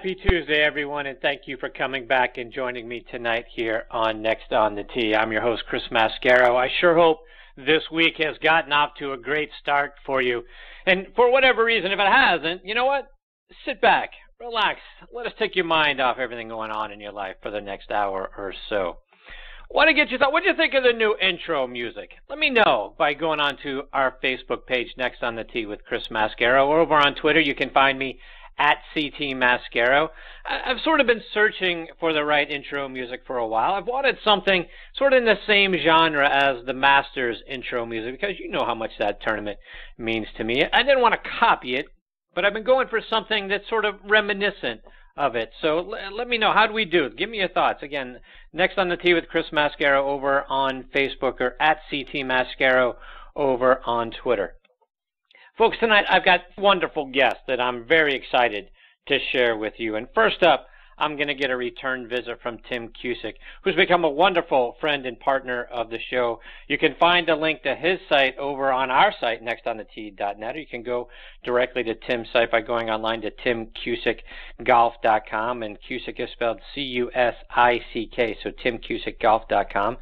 Happy Tuesday, everyone, and thank you for coming back and joining me tonight here on Next on the Tee. I'm your host, Chris Mascaro. I sure hope this week has gotten off to a great start for you. And for whatever reason, if it hasn't, you know what? Sit back, relax, let us take your mind off everything going on in your life for the next hour or so. Want to get your thought? What do you think of the new intro music? Let me know by going on to our Facebook page, Next on the Tee with Chris Mascaro, or over on Twitter. You can find me at CT Mascaro. I've sort of been searching for the right intro music for a while. I've wanted something sort of in the same genre as the Masters intro music because you know how much that tournament means to me. I didn't want to copy it, but I've been going for something that's sort of reminiscent of it. So let me know, how do we do it? Give me your thoughts. Again, Next on the Tee with Chris Mascaro over on Facebook, or at CT Mascaro over on Twitter. Folks, tonight I've got wonderful guests that I'm very excited to share with you. And first up, I'm going to get a return visit from Tim Cusick, who's become a wonderful friend and partner of the show. You can find a link to his site over on our site, nextonthetee.net, or you can go directly to Tim's site by going online to timcusickgolf.com, and Cusick is spelled C-U-S-I-C-K, so timcusickgolf.com.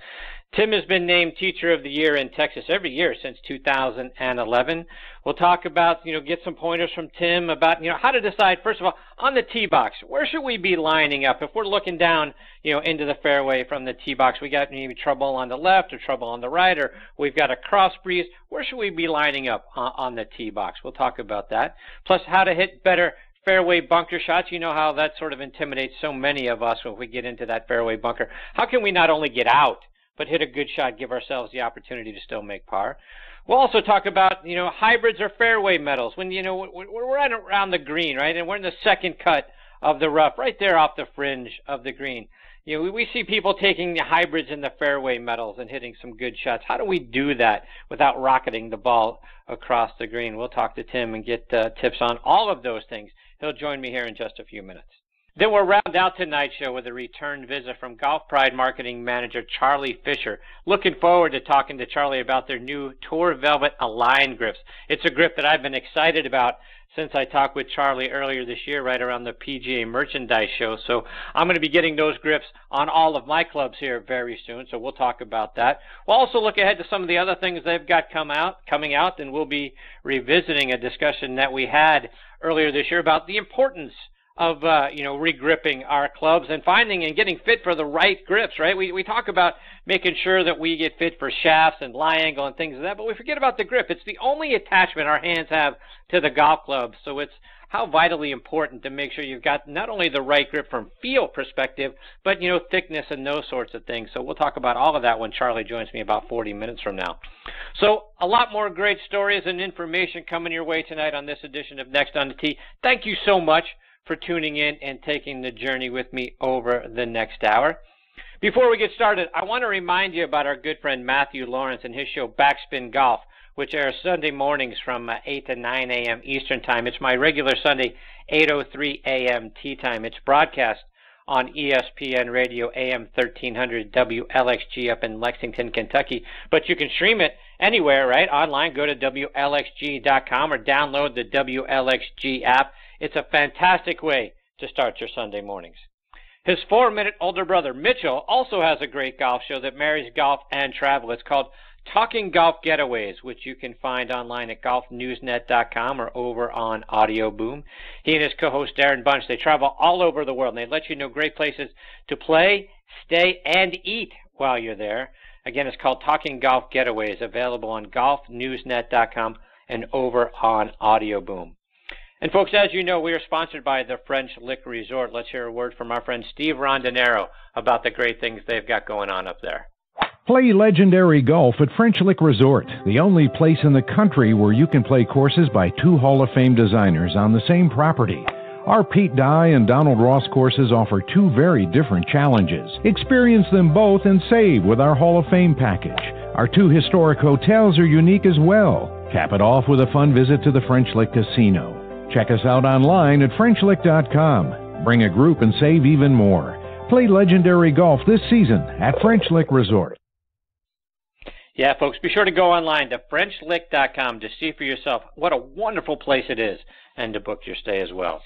Tim has been named Teacher of the Year in Texas every year since 2011. We'll talk about, get some pointers from Tim about, how to decide, first of all, on the tee box, where should we be lining up? If we're looking down, into the fairway from the tee box, we got maybe trouble on the left or trouble on the right, or we've got a cross breeze, where should we be lining up on the tee box? We'll talk about that. Plus, how to hit better fairway bunker shots. You know how that sort of intimidates so many of us when we get into that fairway bunker. How can we not only get out, but hit a good shot, give ourselves the opportunity to still make par? We'll also talk about, hybrids or fairway metals. When, we're right around the green, right, and we're in the second cut of the rough, right there off the fringe of the green. We see people taking the hybrids and the fairway metals and hitting some good shots. How do we do that without rocketing the ball across the green? We'll talk to Tim and get tips on all of those things. He'll join me here in just a few minutes. Then we'll round out tonight's show with a return visit from Golf Pride Marketing Manager Charlie Fisher. Looking forward to talking to Charlie about their new Tour Velvet Align grips. It's a grip that I've been excited about since I talked with Charlie earlier this year, right around the PGA Merchandise Show. So I'm going to be getting those grips on all of my clubs here very soon, so we'll talk about that. We'll also look ahead to some of the other things they've got coming out, and we'll be revisiting a discussion that we had earlier this year about the importance of, regripping our clubs and finding and getting fit for the right grips, right? We talk about making sure that we get fit for shafts and lie angle and things like that, but we forget about the grip. It's the only attachment our hands have to the golf club, so it's how vitally important to make sure you've got not only the right grip from feel perspective, but, thickness and those sorts of things. So we'll talk about all of that when Charlie joins me about 40 minutes from now. So a lot more great stories and information coming your way tonight on this edition of Next on the Tee. Thank you so much for tuning in and taking the journey with me over the next hour. Before we get started, I want to remind you about our good friend Matthew Lawrence and his show Backspin Golf, which airs Sunday mornings from 8 to 9 a.m. Eastern Time. It's my regular Sunday 8:03 a.m. tee time. It's broadcast on ESPN Radio AM 1300 WLXG up in Lexington, Kentucky. But you can stream it anywhere, right? Online, go to WLXG.com or download the WLXG app. It's a fantastic way to start your Sunday mornings. His 4-minute older brother, Mitchell, also has a great golf show that marries golf and travel. It's called Talking Golf Getaways, which you can find online at golfnewsnet.com or over on Audio Boom. He and his co-host, Darren Bunch, they travel all over the world, and they let you know great places to play, stay, and eat while you're there. Again, it's called Talking Golf Getaways, available on golfnewsnet.com and over on Audio Boom. And folks, as you know, we are sponsored by the French Lick Resort. Let's hear a word from our friend Steve Rondinero about the great things they've got going on up there. Play legendary golf at French Lick Resort, the only place in the country where you can play courses by 2 Hall of Fame designers on the same property. Our Pete Dye and Donald Ross courses offer 2 very different challenges. Experience them both and save with our Hall of Fame package. Our 2 historic hotels are unique as well. Cap it off with a fun visit to the French Lick Casino. Check us out online at FrenchLick.com. Bring a group and save even more. Play legendary golf this season at French Lick Resort. Yeah, folks, be sure to go online to FrenchLick.com to see for yourself what a wonderful place it is and to book your stay as well.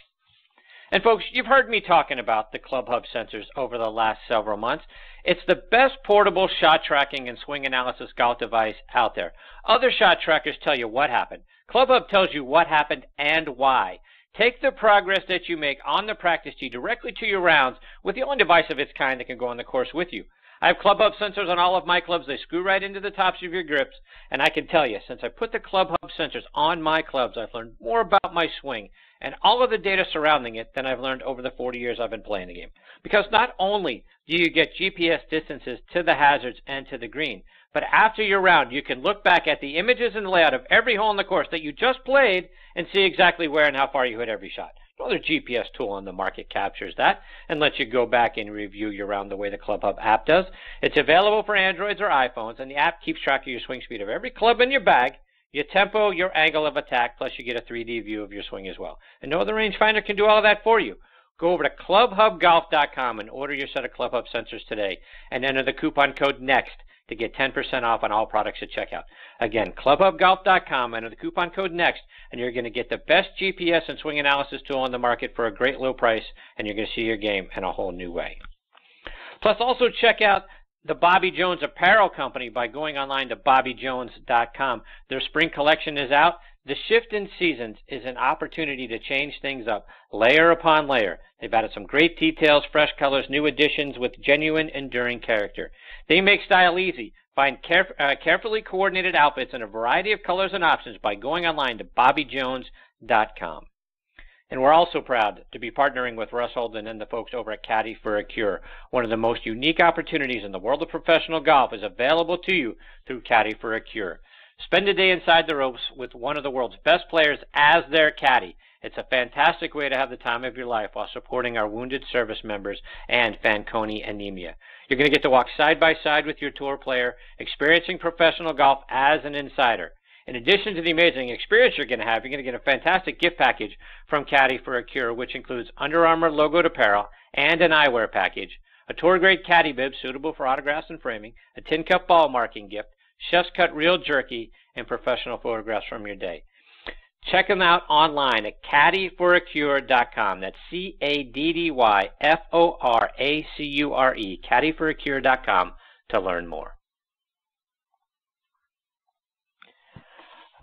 And folks, you've heard me talking about the Club Hub sensors over the last several months. It's the best portable shot tracking and swing analysis golf device out there. Other shot trackers tell you what happened. Club Hub tells you what happened and why. Take the progress that you make on the practice tee directly to your rounds with the only device of its kind that can go on the course with you. I have Club Hub sensors on all of my clubs. They screw right into the tops of your grips. And I can tell you, since I put the Club Hub sensors on my clubs, I've learned more about my swing and all of the data surrounding it than I've learned over the 40 years I've been playing the game. Because not only do you get GPS distances to the hazards and to the green, but after your round, you can look back at the images and layout of every hole in the course that you just played and see exactly where and how far you hit every shot. No other GPS tool on the market captures that and lets you go back and review your round the way the Club Hub app does. It's available for Androids or iPhones, and the app keeps track of your swing speed of every club in your bag, your tempo, your angle of attack, plus you get a 3D view of your swing as well. And no other rangefinder can do all of that for you. Go over to clubhubgolf.com and order your set of Club Hub sensors today and enter the coupon code NEXT to get 10% off on all products at checkout. Again, clubhubgolf.com, enter the coupon code NEXT, and you're going to get the best GPS and swing analysis tool on the market for a great low price, and you're going to see your game in a whole new way. Plus, also check out the Bobby Jones Apparel Company by going online to bobbyjones.com. Their spring collection is out. The shift in seasons is an opportunity to change things up, layer upon layer. They've added some great details, fresh colors, new additions with genuine, enduring character. They make style easy. Find carefully coordinated outfits in a variety of colors and options by going online to bobbyjones.com. And we're also proud to be partnering with Russ Holden and the folks over at Caddy for a Cure. One of the most unique opportunities in the world of professional golf is available to you through Caddy for a Cure. Spend a day inside the ropes with one of the world's best players as their caddy. It's a fantastic way to have the time of your life while supporting our wounded service members and Fanconi anemia. You're going to get to walk side by side with your tour player, experiencing professional golf as an insider. In addition to the amazing experience you're going to get a fantastic gift package from Caddy for a Cure, which includes Under Armour logoed apparel and an eyewear package, a tour-grade caddy bib suitable for autographs and framing, a tin cup ball marking gift, chef's cut real jerky, and professional photographs from your day. Check them out online at caddyforacure.com. That's CADDYFORACURE, caddyforacure.com, to learn more.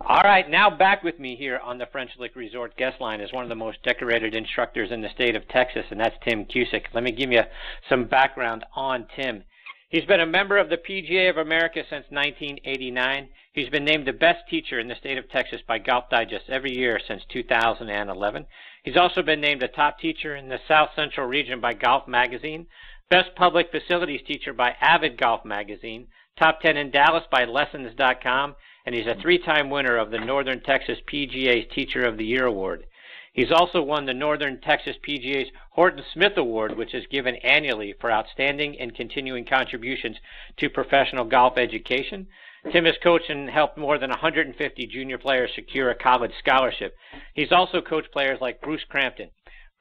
All right, now back with me here on the French Lick Resort guest line is one of the most decorated instructors in the state of Texas, and that's Tim Cusick. Let me give you some background on Tim. He's been a member of the PGA of America since 1989. He's been named the best teacher in the state of Texas by Golf Digest every year since 2011. He's also been named a top teacher in the South Central region by Golf Magazine, best public facilities teacher by Avid Golf Magazine, top 10 in Dallas by Lessons.com, and he's a three-time winner of the Northern Texas PGA's Teacher of the Year Award. He's also won the Northern Texas PGA's Horton Smith Award, which is given annually for outstanding and continuing contributions to professional golf education. Tim has coached and helped more than 150 junior players secure a college scholarship. He's also coached players like Bruce Crampton,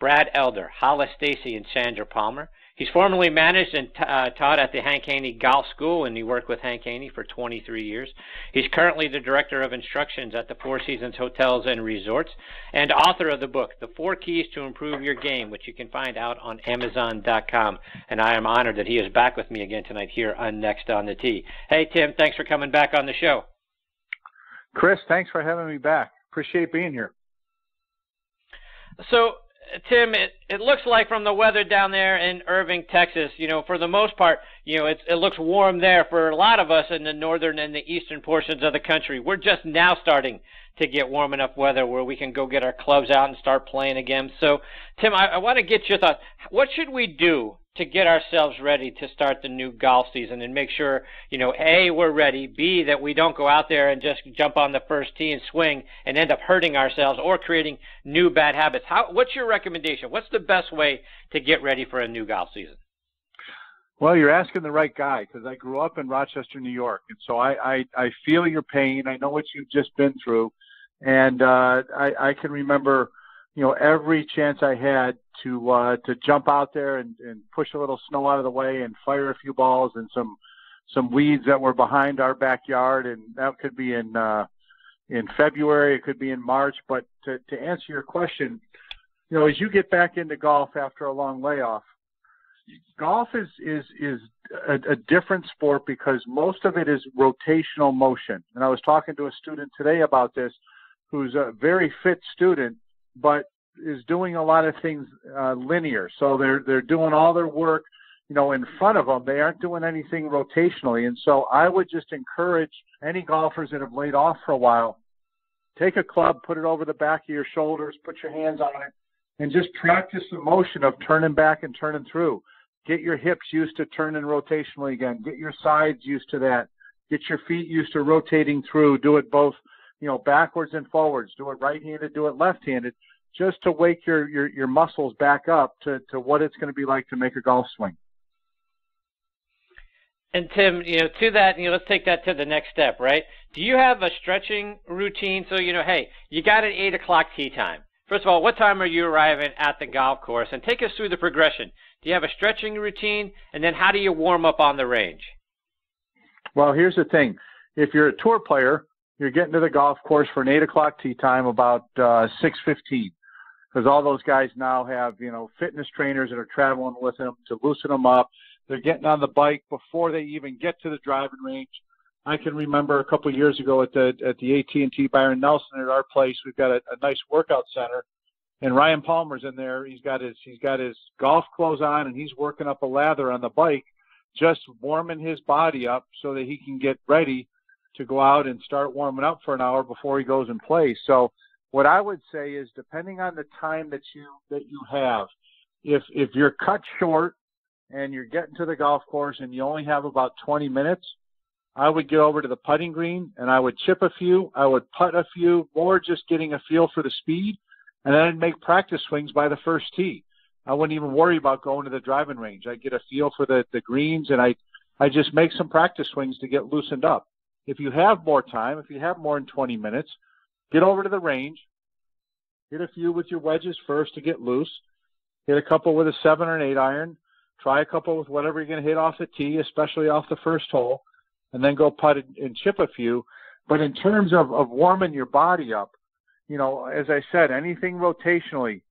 Brad Elder, Hollis Stacy, and Sandra Palmer. He's formerly managed and taught at the Hank Haney Golf School, and he worked with Hank Haney for 23 years. He's currently the Director of Instructions at the Four Seasons Hotels and Resorts, and author of the book, The 4 Keys to Improve Your Game, which you can find out on Amazon.com. And I am honored that he is back with me again tonight here on Next on the Tee. Hey, Tim, thanks for coming back on the show. Chris, thanks for having me back. Appreciate being here. So, Tim, it looks like from the weather down there in Irving, Texas, for the most part, it looks warm there for a lot of us in the northern and the eastern portions of the country. We're just now starting to get warm enough weather where we can go get our clubs out and start playing again. So, Tim, I want to get your thoughts. What should we do to get ourselves ready to start the new golf season and make sure, A, we're ready, B, that we don't go out there and just jump on the first tee and swing and end up hurting ourselves or creating new bad habits? What's your recommendation? What's the best way to get ready for a new golf season? Well, you're asking the right guy, because I grew up in Rochester, New York, and so I feel your pain. I know what you've just been through, and I can remember every chance I had to jump out there and push a little snow out of the way and fire a few balls and some weeds that were behind our backyard, and that could be in February, it could be in March. But to answer your question, as you get back into golf after a long layoff, golf is a different sport because most of it is rotational motion. And I was talking to a student today about this who's a very fit student, but is doing a lot of things linear. So they're doing all their work, in front of them. They aren't doing anything rotationally. And so I would just encourage any golfers that have laid off for a while, take a club, put it over the back of your shoulders, put your hands on it, and just practice the motion of turning back and turning through. Get your hips used to turning rotationally again. Get your sides used to that. Get your feet used to rotating through. Do it both, backwards and forwards. Do it right-handed, do it left-handed, just to wake your muscles back up to what it's going to be like to make a golf swing. And Tim, to that, let's take that to the next step, right? Do you have a stretching routine? So, hey, you got an 8 o'clock tee time. First of all, what time are you arriving at the golf course? And take us through the progression. Do you have a stretching routine? And then how do you warm up on the range? Well, here's the thing. If you're a tour player, you're getting to the golf course for an 8 o'clock tee time about 6:15, because all those guys now have, fitness trainers that are traveling with them to loosen them up. They're getting on the bike before they even get to the driving range. I can remember a couple of years ago at the AT&T Byron Nelson at our place, we've got a nice workout center, and Ryan Palmer's in there. He's got his golf clothes on, and he's working up a lather on the bike, just warming his body up so that he can get ready to go out and start warming up for an hour before he goes and plays. So what I would say is, depending on the time that you have, if you're cut short and you're getting to the golf course and you only have about 20 minutes, I would get over to the putting green and I would chip a few, I would putt a few, more just getting a feel for the speed, and then I'd make practice swings by the first tee. I wouldn't even worry about going to the driving range. I'd get a feel for the greens, and I just make some practice swings to get loosened up. If you have more time, if you have more than 20 minutes, get over to the range, hit a few with your wedges first to get loose, hit a couple with a 7 or an 8 iron, try a couple with whatever you're going to hit off the tee, especially off the first hole, and then go putt and chip a few. But in terms of warming your body up, as I said, anything rotationally,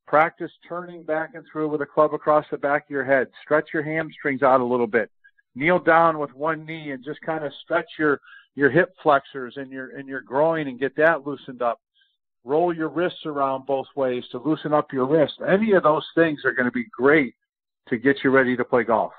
practice turning back and through with a club across the back of your head. Stretch your hamstrings out a little bit. Kneel down with one knee and just kind of stretch your hip flexors and your groin and get that loosened up. Roll your wrists around both ways to loosen up your wrist. Any of those things are going to be great to get you ready to play golf.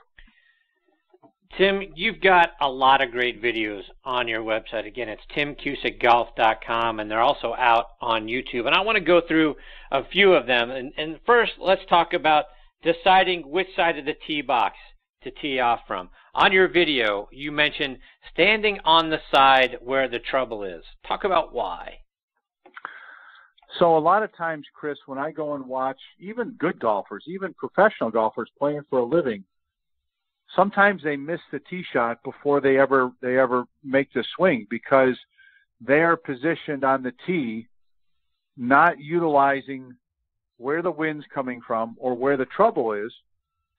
Tim, you've got a lot of great videos on your website. Again, it's timcusickgolf.com, and they're also out on YouTube. And I want to go through a few of them. And first, let's talk about deciding which side of the tee box to tee off from. On your video, you mentioned standing on the side where the trouble is. Talk about why. So a lot of times, Chris, when I go and watch even good golfers, even professional golfers playing for a living, sometimes they miss the tee shot before they ever make the swing because they are positioned on the tee, not utilizing where the wind's coming from or where the trouble is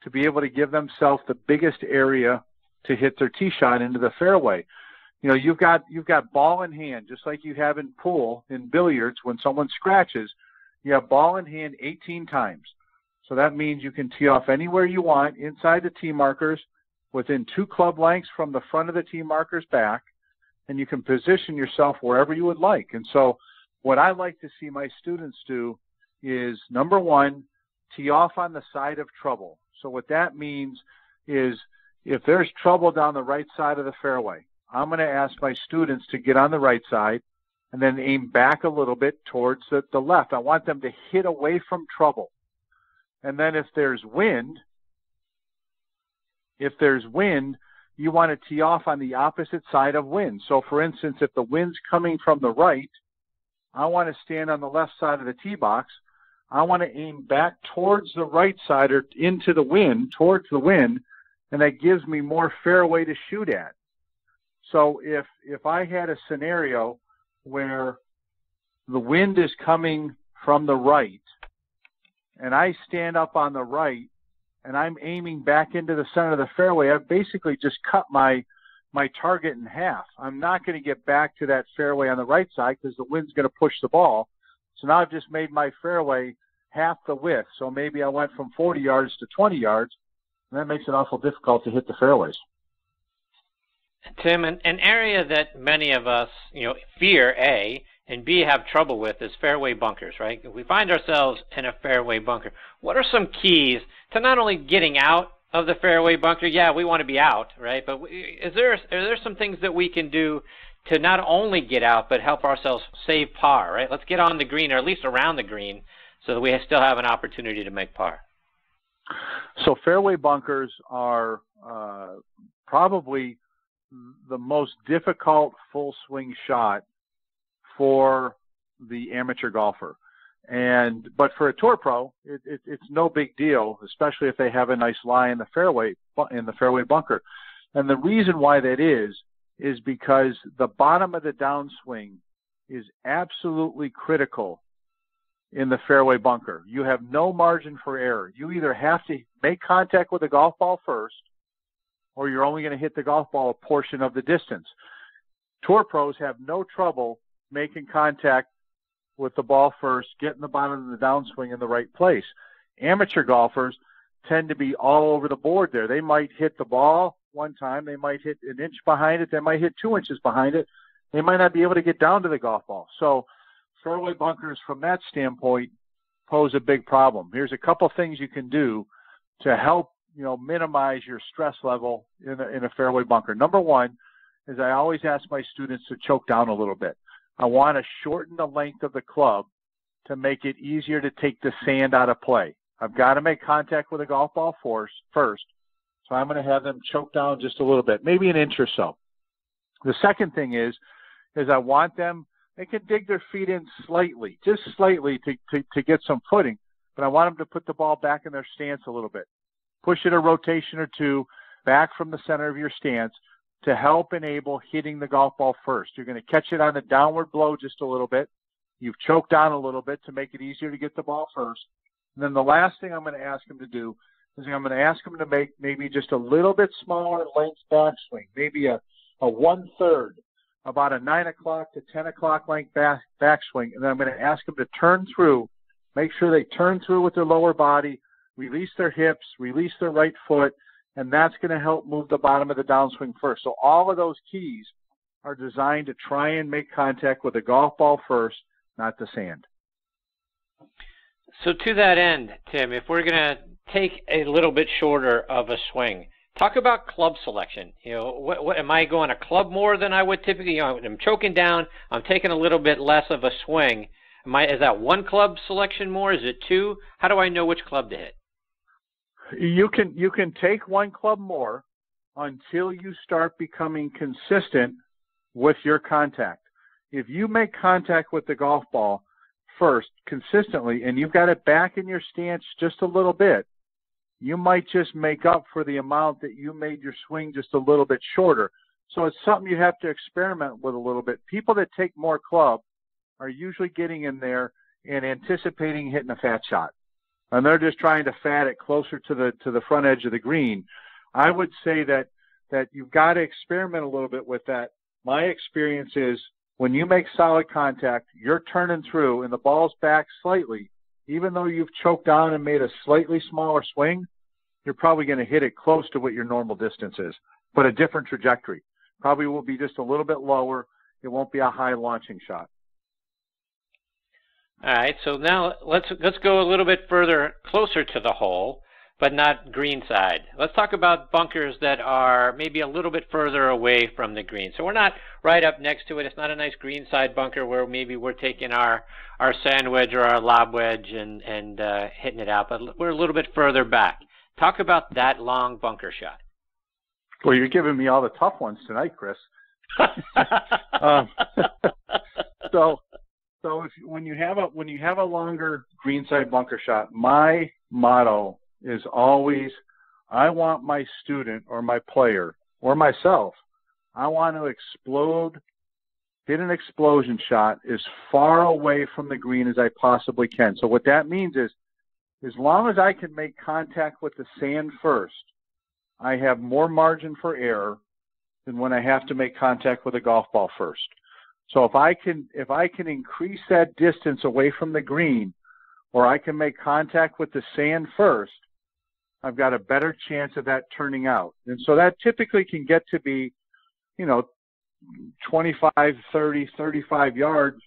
to be able to give themselves the biggest area to hit their tee shot into the fairway. You've got ball in hand, just like you have in pool, in billiards. When someone scratches, you have ball in hand 18 times. So that means you can tee off anywhere you want inside the tee markers, within 2 club lengths from the front of the tee markers back, and you can position yourself wherever you would like. And so what I like to see my students do is, number one, tee off on the side of trouble. So what that means is, if there's trouble down the right side of the fairway, I'm going to ask my students to get on the right side and then aim back a little bit towards the left. I want them to hit away from trouble. And then if there's wind, you want to tee off on the opposite side of wind. So for instance, if the wind's coming from the right, I want to stand on the left side of the tee box. I want to aim back towards the right side or into the wind, towards the wind, and that gives me more fairway to shoot at. So if I had a scenario where the wind is coming from the right and I stand up on the right and I'm aiming back into the center of the fairway, I've basically just cut my target in half. I'm not going to get back to that fairway on the right side because the wind's going to push the ball. So now I've just made my fairway half the width. So maybe I went from 40 yards to 20 yards, and that makes it awful difficult to hit the fairways. Tim, an area that many of us, fear, A, and B, have trouble with is fairway bunkers, right? If we find ourselves in a fairway bunker, what are some keys to not only getting out of the fairway bunker? Yeah, we want to be out, right? But are there some things that we can do to not only get out, but help ourselves save par, right? Let's get on the green, or at least around the green, so that we still have an opportunity to make par. So fairway bunkers are probably the most difficult full swing shot for the amateur golfer. But for a tour pro, it's no big deal, especially if they have a nice lie in the fairway bunker. And the reason why that is because the bottom of the downswing is absolutely critical in the fairway bunker. You have no margin for error. You either have to make contact with the golf ball first, or you're only going to hit the golf ball a portion of the distance. Tour pros have no trouble making contact with the ball first, getting the bottom of the downswing in the right place. Amateur golfers tend to be all over the board there. They might hit the ball one time. They might hit an inch behind it. They might hit 2 inches behind it. They might not be able to get down to the golf ball. So fairway bunkers, from that standpoint, pose a big problem. Here's a couple things you can do to help minimize your stress level in a fairway bunker. Number one is I always ask my students to choke down a little bit. I want to shorten the length of the club to make it easier to take the sand out of play. I've got to make contact with the golf ball first, so I'm going to have them choke down just a little bit, maybe an inch or so. The second thing is I want them, they can dig their feet in slightly, just slightly to get some footing, but I want them to put the ball back in their stance a little bit. Push it a rotation or two back from the center of your stance to help enable hitting the golf ball first. You're going to catch it on the downward blow just a little bit. You've choked down a little bit to make it easier to get the ball first. And then the last thing I'm going to ask them to do is I'm going to ask them to make maybe just a little bit smaller length backswing, maybe a 1/3, about a 9 o'clock to 10 o'clock length backswing. And then I'm going to ask them to turn through, make sure they turn through with their lower body, release their hips, release their right foot, and that's going to help move the bottom of the downswing first. So all of those keys are designed to try and make contact with the golf ball first, not the sand. So to that end, Tim, if we're going to take a little bit shorter of a swing, talk about club selection. What am I going a club more than I would typically? I'm choking down. I'm taking a little bit less of a swing. Is that one club selection more? Is it two? How do I know which club to hit? You can take one club more until you start becoming consistent with your contact. If you make contact with the golf ball first consistently and you've got it back in your stance just a little bit, you might just make up for the amount that you made your swing just a little bit shorter. So it's something you have to experiment with a little bit. People that take more club are usually getting in there and anticipating hitting a fat shot. And they're just trying to fat it closer to the front edge of the green. I would say that you've got to experiment a little bit with that. My experience is when you make solid contact, you're turning through and the ball's back slightly. Even though you've choked down and made a slightly smaller swing, you're probably going to hit it close to what your normal distance is, but a different trajectory. Probably will be just a little bit lower. It won't be a high launching shot. All right, so now let's go a little bit further, closer to the hole, but not green side. Let's talk about bunkers that are maybe a little bit further away from the green. So we're not right up next to it. It's not a nice green side bunker where maybe we're taking our sand wedge or our lob wedge and hitting it out, but we're a little bit further back. Talk about that long bunker shot. Well, you're giving me all the tough ones tonight, Chris. So when you have a longer greenside bunker shot, my motto is always, I want my student or my player or myself, I want to hit an explosion shot as far away from the green as I possibly can. So what that means is, as long as I can make contact with the sand first, I have more margin for error than when I have to make contact with a golf ball first. So if I can increase that distance away from the green or I can make contact with the sand first, I've got a better chance of that turning out. And so that typically can get to be, 25, 30, 35 yards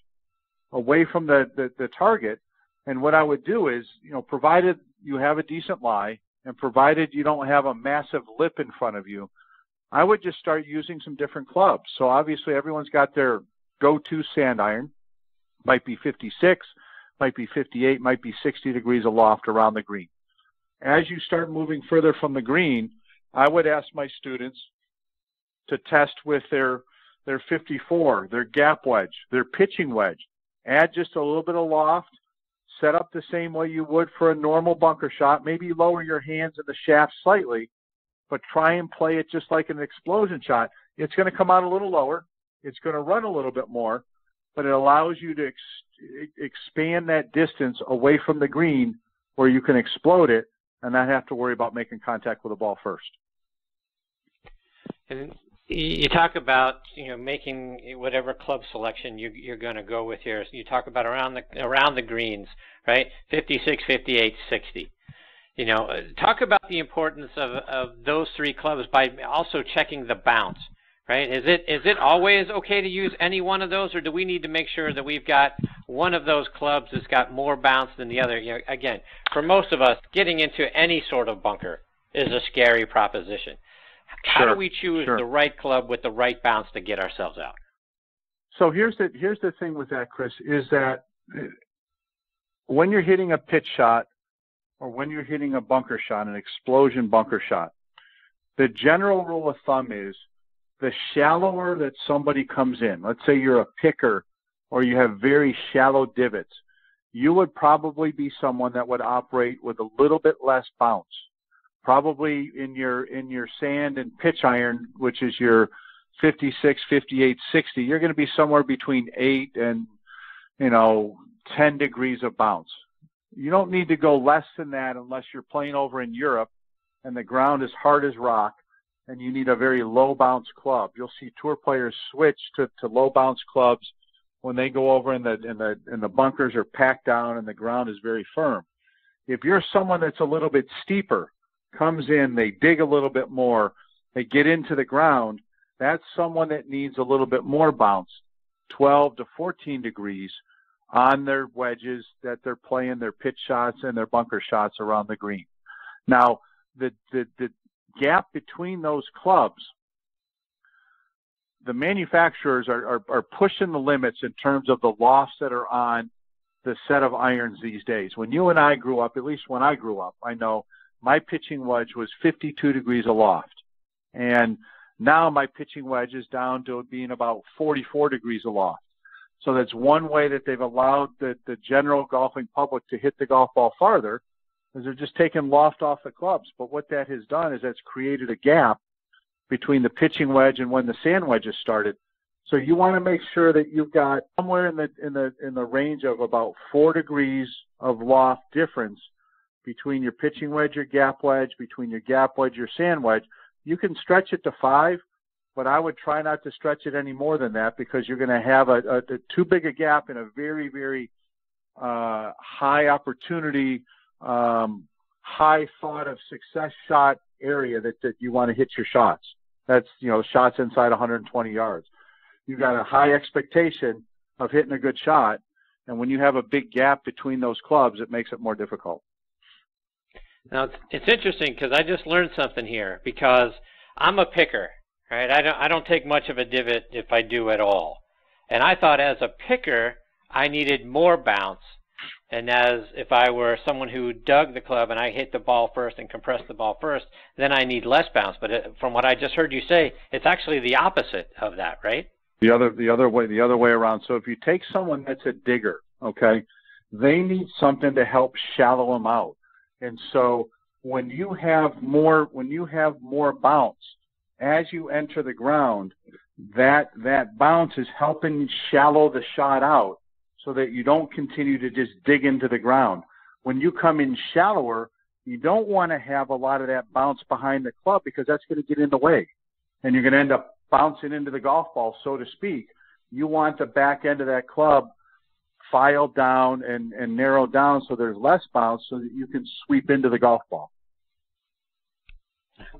away from the target. And what I would do is, provided you have a decent lie and provided you don't have a massive lip in front of you, I would just start using some different clubs. So obviously everyone's got their go-to sand iron. Might be 56, might be 58, might be 60 degrees aloft around the green. As you start moving further from the green, I would ask my students to test with their 54, their gap wedge, their pitching wedge. Add just a little bit of loft, set up the same way you would for a normal bunker shot, maybe lower your hands in the shaft slightly, but try and play it just like an explosion shot. It's going to come out a little lower. It's going to run a little bit more, but it allows you to expand that distance away from the green where you can explode it and not have to worry about making contact with the ball first. And you talk about making whatever club selection you're going to go with here. You talk about around the greens, right? 56, 58, 60. Talk about the importance of those three clubs by also checking the bounce, right? Is it always okay to use any one of those, or do we need to make sure that we've got one of those clubs that's got more bounce than the other? Again, for most of us, getting into any sort of bunker is a scary proposition. How do we choose the right club with the right bounce to get ourselves out? So here's the thing with that, Chris, is that when you're hitting a pitch shot or when you're hitting a bunker shot, an explosion bunker shot, the general rule of thumb is the shallower that somebody comes in, let's say you're a picker or you have very shallow divots, you would probably be someone that would operate with a little bit less bounce. Probably in your sand and pitch iron, which is your 56, 58, 60, you're going to be somewhere between 8 and 10 degrees of bounce. You don't need to go less than that unless you're playing over in Europe and the ground is hard as rock and you need a very low bounce club. You'll see tour players switch to low bounce clubs when they go over and the bunkers are packed down and the ground is very firm. If you're someone that's a little bit steeper, comes in, they dig a little bit more, they get into the ground, that's someone that needs a little bit more bounce, 12 to 14 degrees on their wedges that they're playing, their pitch shots and their bunker shots around the green. Now, the gap between those clubs, the manufacturers are pushing the limits in terms of the lofts that are on the set of irons these days. When you and I grew up, at least when I grew up, I know my pitching wedge was 52 degrees aloft. And now my pitching wedge is down to being about 44 degrees aloft. So that's one way that they've allowed the general golfing public to hit the golf ball farther, is they're just taking loft off the clubs. But what that has done is that's created a gap between the pitching wedge and when the sand wedges started. So you want to make sure that you've got somewhere in the range of about 4 degrees of loft difference between your pitching wedge, your gap wedge, between your gap wedge, your sand wedge. You can stretch it to 5, but I would try not to stretch it any more than that because you're going to have a too big a gap in a very, very high opportunity, high thought of success shot area that you want to hit your shots. That's, shots inside 120 yards. You've got a high expectation of hitting a good shot, and when you have a big gap between those clubs, it makes it more difficult. Now, it's interesting because I just learned something here because I'm a picker, right? I don't take much of a divot if I do at all. And I thought as a picker, I needed more bounce. And as if I were someone who dug the club and I hit the ball first and compressed the ball first, then I need less bounce. But from what I just heard you say, it's actually the opposite of that, right? The other way around. So if you take someone that's a digger, okay, they need something to help shallow them out. And so when you have more bounce as you enter the ground, that bounce is helping shallow the shot out so that you don't continue to just dig into the ground. When you come in shallower, you don't want to have a lot of that bounce behind the club because that's going to get in the way. And you're going to end up bouncing into the golf ball, so to speak. You want the back end of that club filed down and narrowed down so there's less bounce so that you can sweep into the golf ball.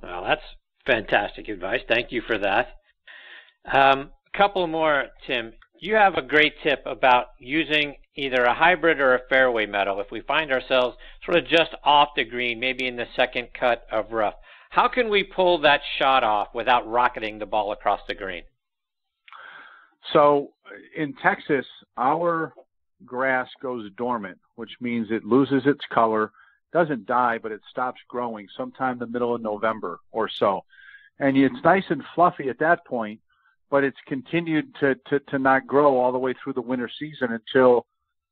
Well, that's fantastic advice. Thank you for that. A couple more, Tim. You have a great tip about using either a hybrid or a fairway metal if we find ourselves sort of just off the green, maybe in the second cut of rough. How can we pull that shot off without rocketing the ball across the green? So in Texas, our grass goes dormant, which means it loses its color, doesn't die, but it stops growing sometime in the middle of November or so. And it's nice and fluffy at that point, but it's continued to not grow all the way through the winter season until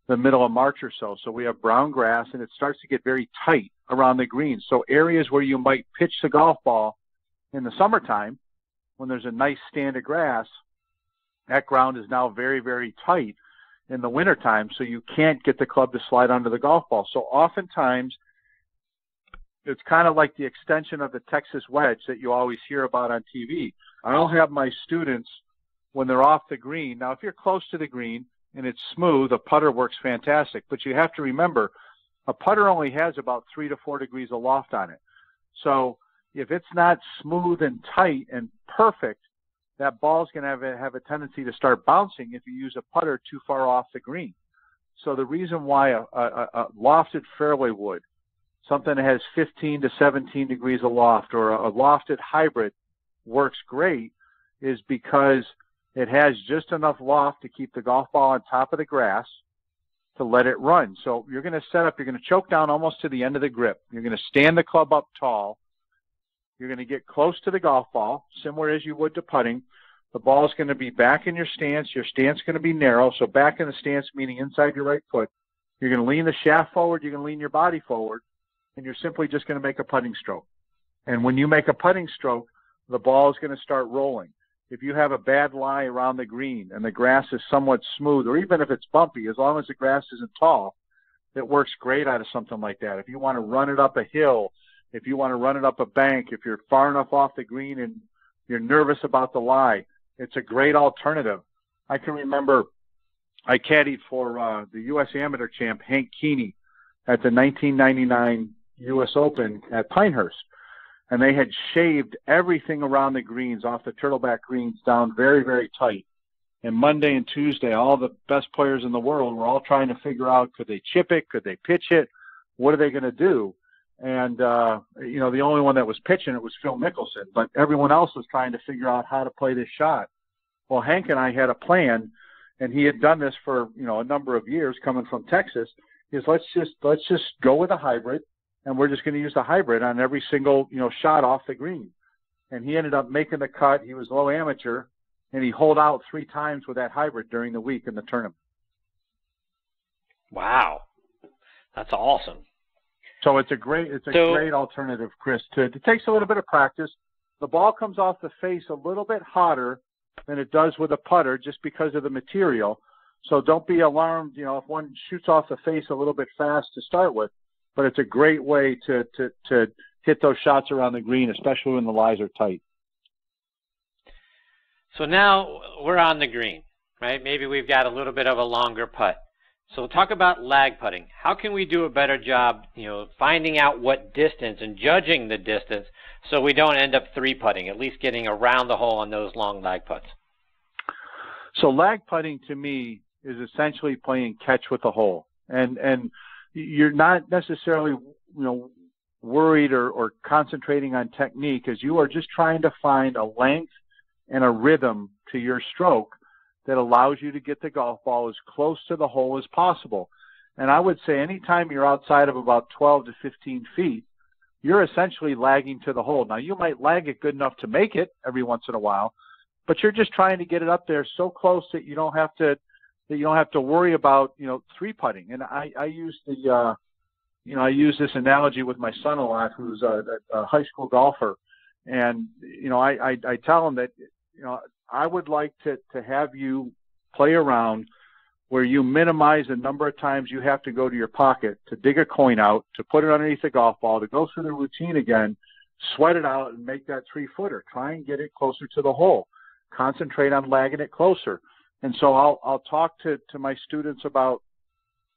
the middle of March or so. So we have brown grass, and it starts to get very tight around the green. So areas where you might pitch the golf ball in the summertime, when there's a nice stand of grass, that ground is now very, very tight in the wintertime, so you can't get the club to slide onto the golf ball. So oftentimes, it's kind of like the extension of the Texas wedge that you always hear about on TV. I'll have my students, when they're off the green, now if you're close to the green and it's smooth, a putter works fantastic. But you have to remember, a putter only has about 3 to 4 degrees of loft on it. So if it's not smooth and tight and perfect, that ball's going to have a tendency to start bouncing if you use a putter too far off the green. So the reason why a lofted fairway wood, something that has 15 to 17 degrees of loft, or a lofted hybrid works great, is because it has just enough loft to keep the golf ball on top of the grass to let it run. So you're going to set up, you're going to choke down almost to the end of the grip. You're going to stand the club up tall. You're going to get close to the golf ball, similar as you would to putting. The ball is going to be back in your stance. Your stance is going to be narrow. So back in the stance, meaning inside your right foot. You're going to lean the shaft forward. You're going to lean your body forward. And you're simply just going to make a putting stroke. And when you make a putting stroke, the ball is going to start rolling. If you have a bad lie around the green and the grass is somewhat smooth, or even if it's bumpy, as long as the grass isn't tall, it works great out of something like that. If you want to run it up a hill, if you want to run it up a bank, if you're far enough off the green and you're nervous about the lie, it's a great alternative. I can remember I caddied for the U.S. Amateur champ, Hank Keeney, at the 1999 U.S. Open at Pinehurst. And they had shaved everything around the greens, off the turtleback greens, down very, very tight. And Monday and Tuesday, all the best players in the world were all trying to figure out, could they chip it? Could they pitch it? What are they going to do? And, the only one that was pitching it was Phil Mickelson, but everyone else was trying to figure out how to play this shot. Well, Hank and I had a plan, and he had done this for, a number of years coming from Texas, is let's just go with a hybrid, and we're just going to use the hybrid on every single, shot off the green. And he ended up making the cut. He was low amateur, and he holed out 3 times with that hybrid during the week in the tournament. Wow. That's awesome. So it's a great alternative, Chris. It takes a little bit of practice. The ball comes off the face a little bit hotter than it does with a putter just because of the material. So don't be alarmed, if one shoots off the face a little bit fast to start with. But it's a great way to hit those shots around the green, especially when the lies are tight. So now we're on the green, right? Maybe we've got a little bit of a longer putt. So we'll talk about lag putting. How can we do a better job, finding out what distance and judging the distance so we don't end up 3-putting, at least getting around the hole on those long lag putts? So lag putting to me is essentially playing catch with the hole. And you're not necessarily, worried or concentrating on technique, as you are just trying to find a length and a rhythm to your stroke that allows you to get the golf ball as close to the hole as possible. And I would say anytime you're outside of about 12 to 15 feet, you're essentially lagging to the hole. Now, you might lag it good enough to make it every once in a while, but you're just trying to get it up there so close that you don't have to worry about, 3-putting. And I use I use this analogy with my son a lot, who's a high school golfer. And, I tell him that, I would like to have you play around where you minimize the number of times you have to go to your pocket to dig a coin out, to put it underneath the golf ball, to go through the routine again, sweat it out and make that 3-footer. Try and get it closer to the hole. Concentrate on lagging it closer. And so I'll talk to my students about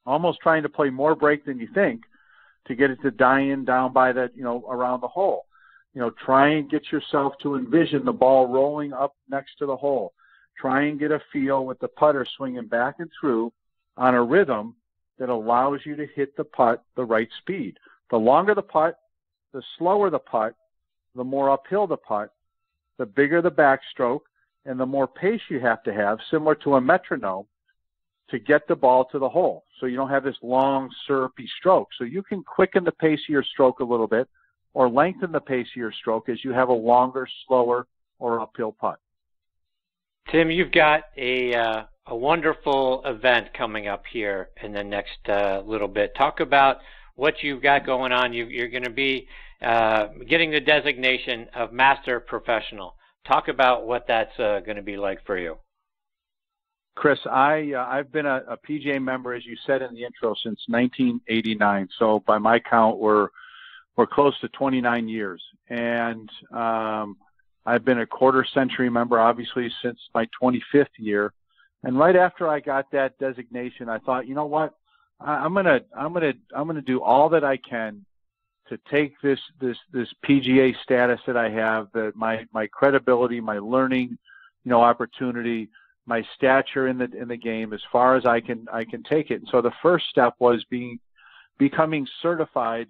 almost trying to play more break than you think to get it to die in down by the, around the hole. Try and get yourself to envision the ball rolling up next to the hole. Try and get a feel with the putter swinging back and through on a rhythm that allows you to hit the putt the right speed. The longer the putt, the slower the putt, the more uphill the putt, the bigger the backstroke, and the more pace you have to have, similar to a metronome, to get the ball to the hole. So you don't have this long, syrupy stroke. So you can quicken the pace of your stroke a little bit or lengthen the pace of your stroke as you have a longer, slower, or uphill putt. Tim, you've got a wonderful event coming up here in the next little bit. Talk about what you've got going on. You're going to be getting the designation of Master Professional. Talk about what that's going to be like for you. Chris, I've been a PGA member, as you said in the intro, since 1989. So by my count, we're close to 29 years. And I've been a quarter-century member, obviously, since my 25th year. And right after I got that designation, I thought, you know what? I'm gonna do all that I can to take this PGA status that I have, that my credibility, my learning, opportunity, my stature in the game, as far as I can take it. And so the first step was becoming certified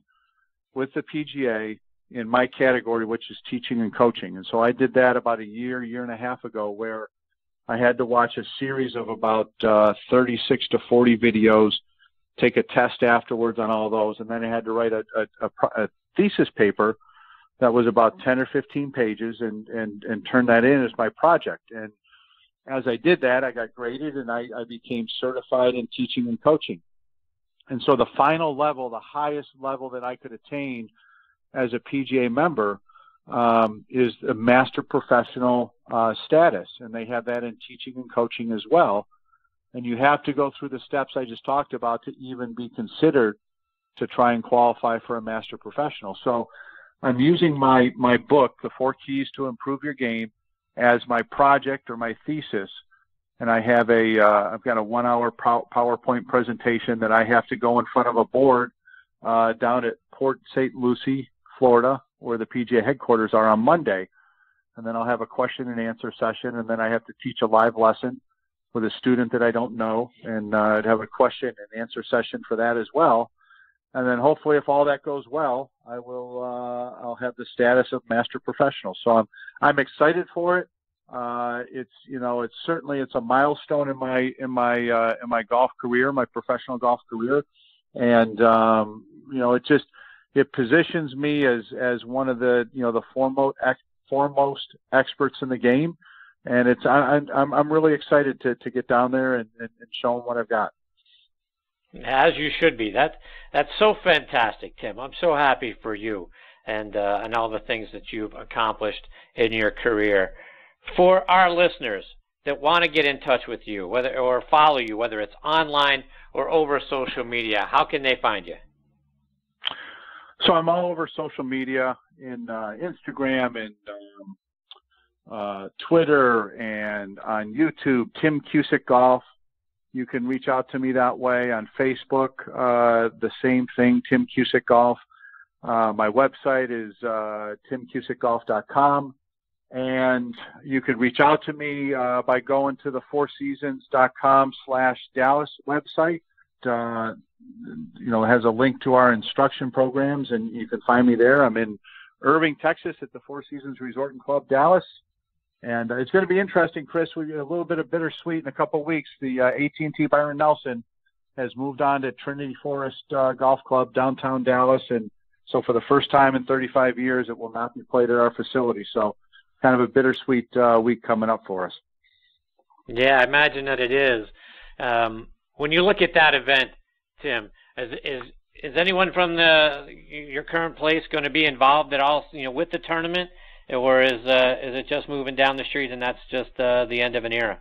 with the PGA in my category, which is teaching and coaching. And so I did that about a year and a half ago, where I had to watch a series of about 36 to 40 videos, take a test afterwards on all those, and then I had to write a thesis paper that was about 10 or 15 pages and turn that in as my project. And as I did that, I got graded, and I became certified in teaching and coaching. And so the final level, the highest level that I could attain as a PGA member, is a Master Professional status. And they have that in teaching and coaching as well. And you have to go through the steps I just talked about to even be considered to try and qualify for a Master Professional. So I'm using my book, The 4 Keys to Improve Your Game, as my project or my thesis. And I have I've got a 1-hour PowerPoint presentation that I have to go in front of a board down at Port St. Lucie, Florida, where the PGA headquarters are, on Monday. And then I'll have a question and answer session, and then I have to teach a live lesson with a student that I don't know, and I'd have a question and answer session for that as well. And then hopefully, if all that goes well, I'll have the status of Master Professional. So I'm excited for it. It's certainly a milestone in my golf career, my professional golf career. And it positions me as one of the foremost experts in the game. And I'm really excited to get down there and show them what I've got. As you should be. That's so fantastic, Tim. I'm so happy for you and all the things that you've accomplished in your career. For our listeners that want to get in touch with you, or follow you, whether it's online or over social media, how can they find you? So I'm all over social media, in Instagram and Twitter, and on YouTube, Tim Cusick Golf. You can reach out to me that way. On Facebook, the same thing, Tim Cusick Golf. My website is timcusickgolf.com, and you could reach out to me by going to the fourseasons.com/Dallas website. It has a link to our instruction programs, and you can find me there. I'm in Irving, Texas, at the Four Seasons Resort and Club Dallas. And it's going to be interesting, Chris. We get a little bit of bittersweet in a couple of weeks. The AT&T Byron Nelson has moved on to Trinity Forest Golf Club, downtown Dallas. And so for the first time in 35 years, it will not be played at our facility. So kind of a bittersweet week coming up for us. Yeah, I imagine that it is. When you look at that event, Tim, is anyone from your current place going to be involved at all, with the tournament? Or is it just moving down the street and that's just the end of an era?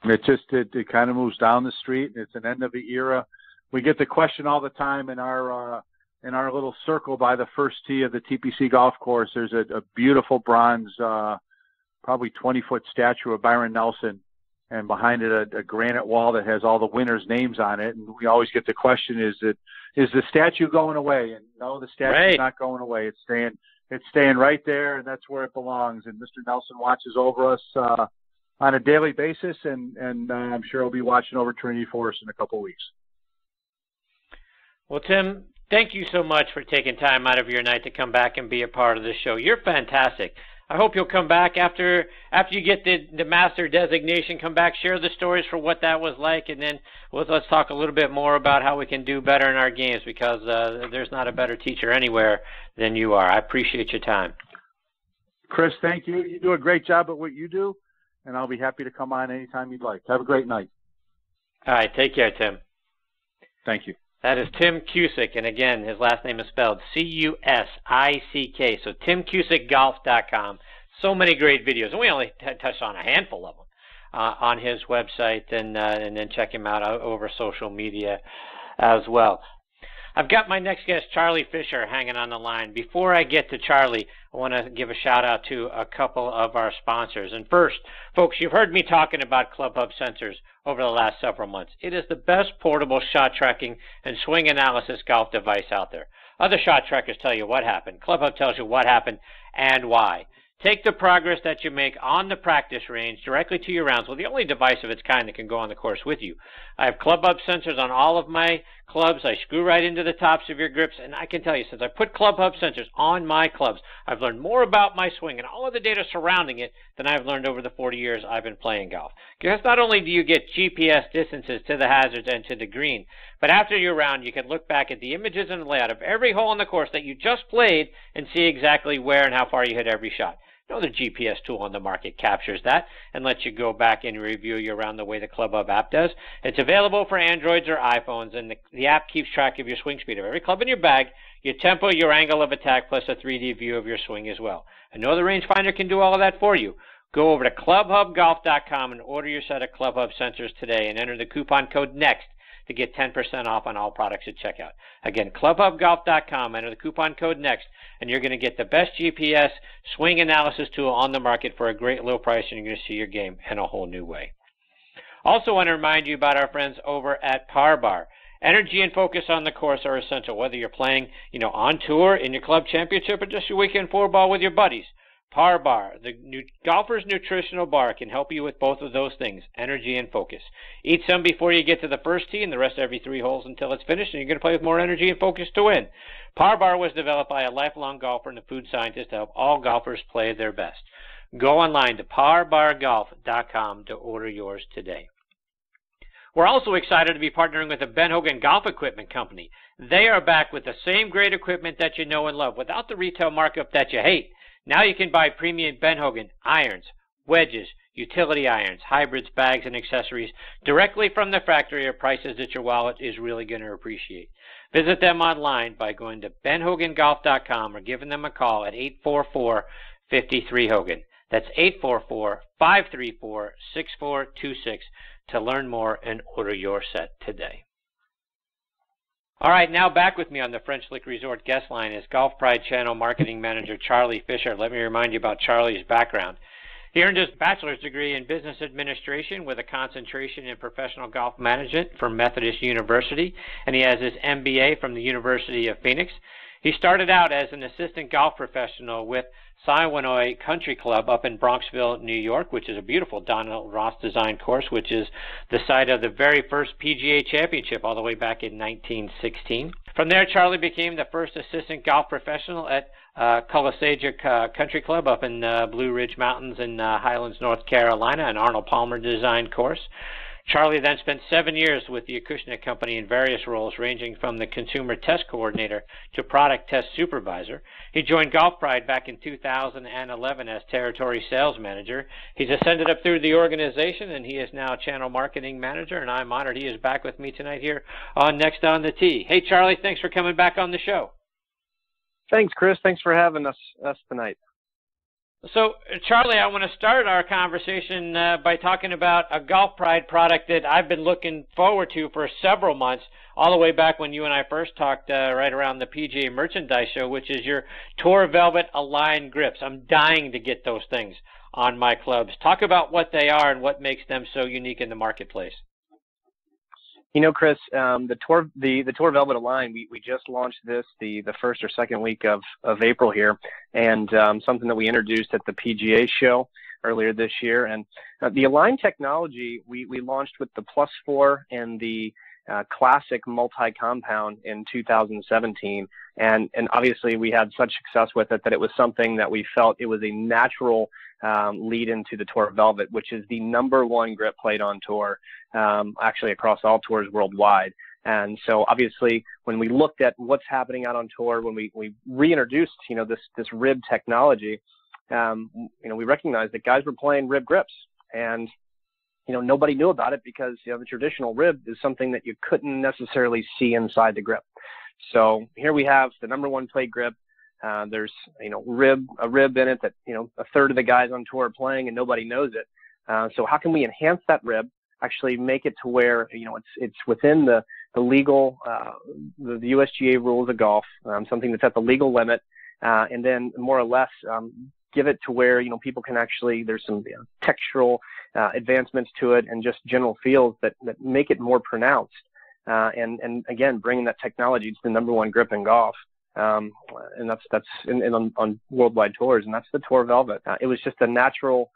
It kind of moves down the street. It's an end of the era. We get the question all the time in our little circle by the first tee of the TPC golf course. There's a beautiful bronze, probably 20-foot statue of Byron Nelson, and behind it a granite wall that has all the winners' names on it. And we always get the question, is the statue going away? And no, the statue's not going away. It's staying right there, and that's where it belongs. And Mr. Nelson watches over us on a daily basis, and I'm sure he'll be watching over Trinity Forest in a couple of weeks. Well, Tim, thank you so much for taking time out of your night to come back and be a part of the show. You're fantastic. I hope you'll come back after you get the master designation. Come back, share the stories for what that was like, and then let's talk a little bit more about how we can do better in our games, because there's not a better teacher anywhere than you are. I appreciate your time. Chris, thank you. You do a great job at what you do, and I'll be happy to come on anytime you'd like. Have a great night. All right, take care, Tim. Thank you. That is Tim Cusick, and again, his last name is spelled C-U-S-I-C-K, so timcusickgolf.com. So many great videos, and we only touched on a handful of them on his website, and then check him out over social media as well. I've got my next guest, Charlie Fisher, hanging on the line. Before I get to Charlie, I want to give a shout-out to a couple of our sponsors. And first, folks, you've heard me talking about Club Hub sensors over the last several months. It is the best portable shot tracking and swing analysis golf device out there. Other shot trackers tell you what happened. Club Hub tells you what happened and why. Take the progress that you make on the practice range directly to your rounds with the only device of its kind that can go on the course with you. I have Club Hub sensors on all of my clubs. I screw right into the tops of your grips, and I can tell you, since I put Club Hub sensors on my clubs, I've learned more about my swing and all of the data surrounding it than I've learned over the 40 years I've been playing golf. Because not only do you get GPS distances to the hazards and to the green, but after your round, you can look back at the images and the layout of every hole on the course that you just played and see exactly where and how far you hit every shot. No other GPS tool on the market captures that and lets you go back and review your round the way the Club Hub app does. It's available for Androids or iPhones, and the app keeps track of your swing speed of every club in your bag, your tempo, your angle of attack, plus a 3D view of your swing as well. I know the rangefinder can do all of that for you. Go over to clubhubgolf.com and order your set of Club Hub sensors today and enter the coupon code NEXT to get 10% off on all products at checkout. Again, clubhubgolf.com, enter the coupon code NEXT, and you're going to get the best GPS swing analysis tool on the market for a great low price, and you're going to see your game in a whole new way. Also want to remind you about our friends over at Par Bar. Energy and focus on the course are essential, whether you're playing, on tour, in your club championship, or just your weekend four ball with your buddies. Par Bar, the golfer's nutritional bar, can help you with both of those things, energy and focus. Eat some before you get to the first tee and the rest every 3 holes until it's finished, and you're going to play with more energy and focus to win. Par Bar was developed by a lifelong golfer and a food scientist to help all golfers play their best. Go online to parbargolf.com to order yours today. We're also excited to be partnering with the Ben Hogan Golf Equipment Company. They are back with the same great equipment that you know and love without the retail markup that you hate. Now you can buy premium Ben Hogan irons, wedges, utility irons, hybrids, bags, and accessories directly from the factory at prices that your wallet is really going to appreciate. Visit them online by going to benhogangolf.com or giving them a call at 844-53-HOGAN. That's 844-534-6426 to learn more and order your set today. All right, now back with me on the French Lick Resort guest line is Golf Pride Channel Marketing Manager Charlie Fisher. Let me remind you about Charlie's background. He earned his bachelor's degree in business administration with a concentration in professional golf management from Methodist University, and he has his MBA from the University of Phoenix. He started out as an assistant golf professional with Siwanoy Country Club up in Bronxville, New York, which is a beautiful Donald Ross designed course, which is the site of the very first PGA Championship all the way back in 1916. From there, Charlie became the first assistant golf professional at Colasaja Country Club up in Blue Ridge Mountains in Highlands, North Carolina, an Arnold Palmer designed course. Charlie then spent 7 years with the Acushnet Company in various roles, ranging from the consumer test coordinator to product test supervisor. He joined Golf Pride back in 2011 as territory sales manager. He's ascended up through the organization, and he is now channel marketing manager, and I'm honored he is back with me tonight here on Next on the Tee. Hey, Charlie, thanks for coming back on the show. Thanks, Chris. Thanks for having us tonight. So, Charlie, I want to start our conversation by talking about a Golf Pride product that I've been looking forward to for several months, all the way back when you and I first talked right around the PGA Merchandise Show, which is your Tour Velvet Align grips. I'm dying to get those things on my clubs. Talk about what they are and what makes them so unique in the marketplace. You know, Chris, the Tour Velvet Align, we just launched this the first or second week of April here, and something that we introduced at the PGA show earlier this year. And the Align technology, we launched with the Plus 4 and the Classic multi-compound in 2017. And obviously we had such success with it that it was something that we felt it was a natural lead into the Tour Velvet, which is the #1 grip played on tour, actually across all tours worldwide. And so obviously when we looked at what's happening out on tour, when we reintroduced, this rib technology, we recognized that guys were playing rib grips, and nobody knew about it because the traditional rib is something that you couldn't necessarily see inside the grip. So here we have the #1 played grip. There's a rib in it that a third of the guys on tour are playing and nobody knows it. So how can we enhance that rib? Actually make it to where it's within the legal the USGA rules of golf, something that's at the legal limit, and then more or less give it to where people can actually, there's some textural advancements to it and just general feels that make it more pronounced, and again bringing that technology to the #1 grip in golf. And that's on worldwide tours, and that's the Tour Velvet. It was just a natural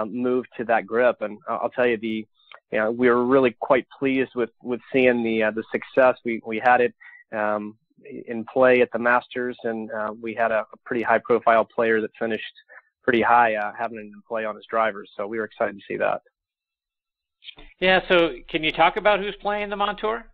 move to that grip, and I'll tell you, we were really quite pleased with seeing the success. We had it in play at the Masters, and we had a pretty high-profile player that finished pretty high, having it in play on his drivers. So we were excited to see that. Yeah. So can you talk about who's playing them on tour?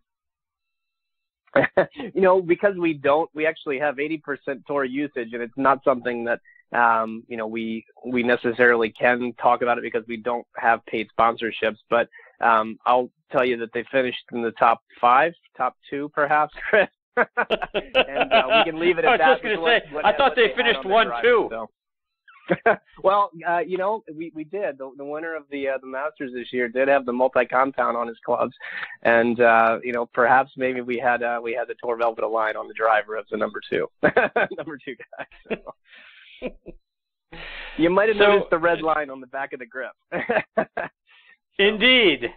Because we actually have 80% tour usage, and it's not something that we necessarily can talk about it because we don't have paid sponsorships. But I'll tell you that they finished in the top 5, top 2, perhaps, Chris. And we can leave it at that. I was just going to say, I thought they finished 1, 2. So. Well, we did. The winner of the Masters this year did have the multi-compound on his clubs, and perhaps maybe we had the Tour Velvet Align on the driver of the #2, #2 guy. So. You might have noticed the red line on the back of the grip. Indeed.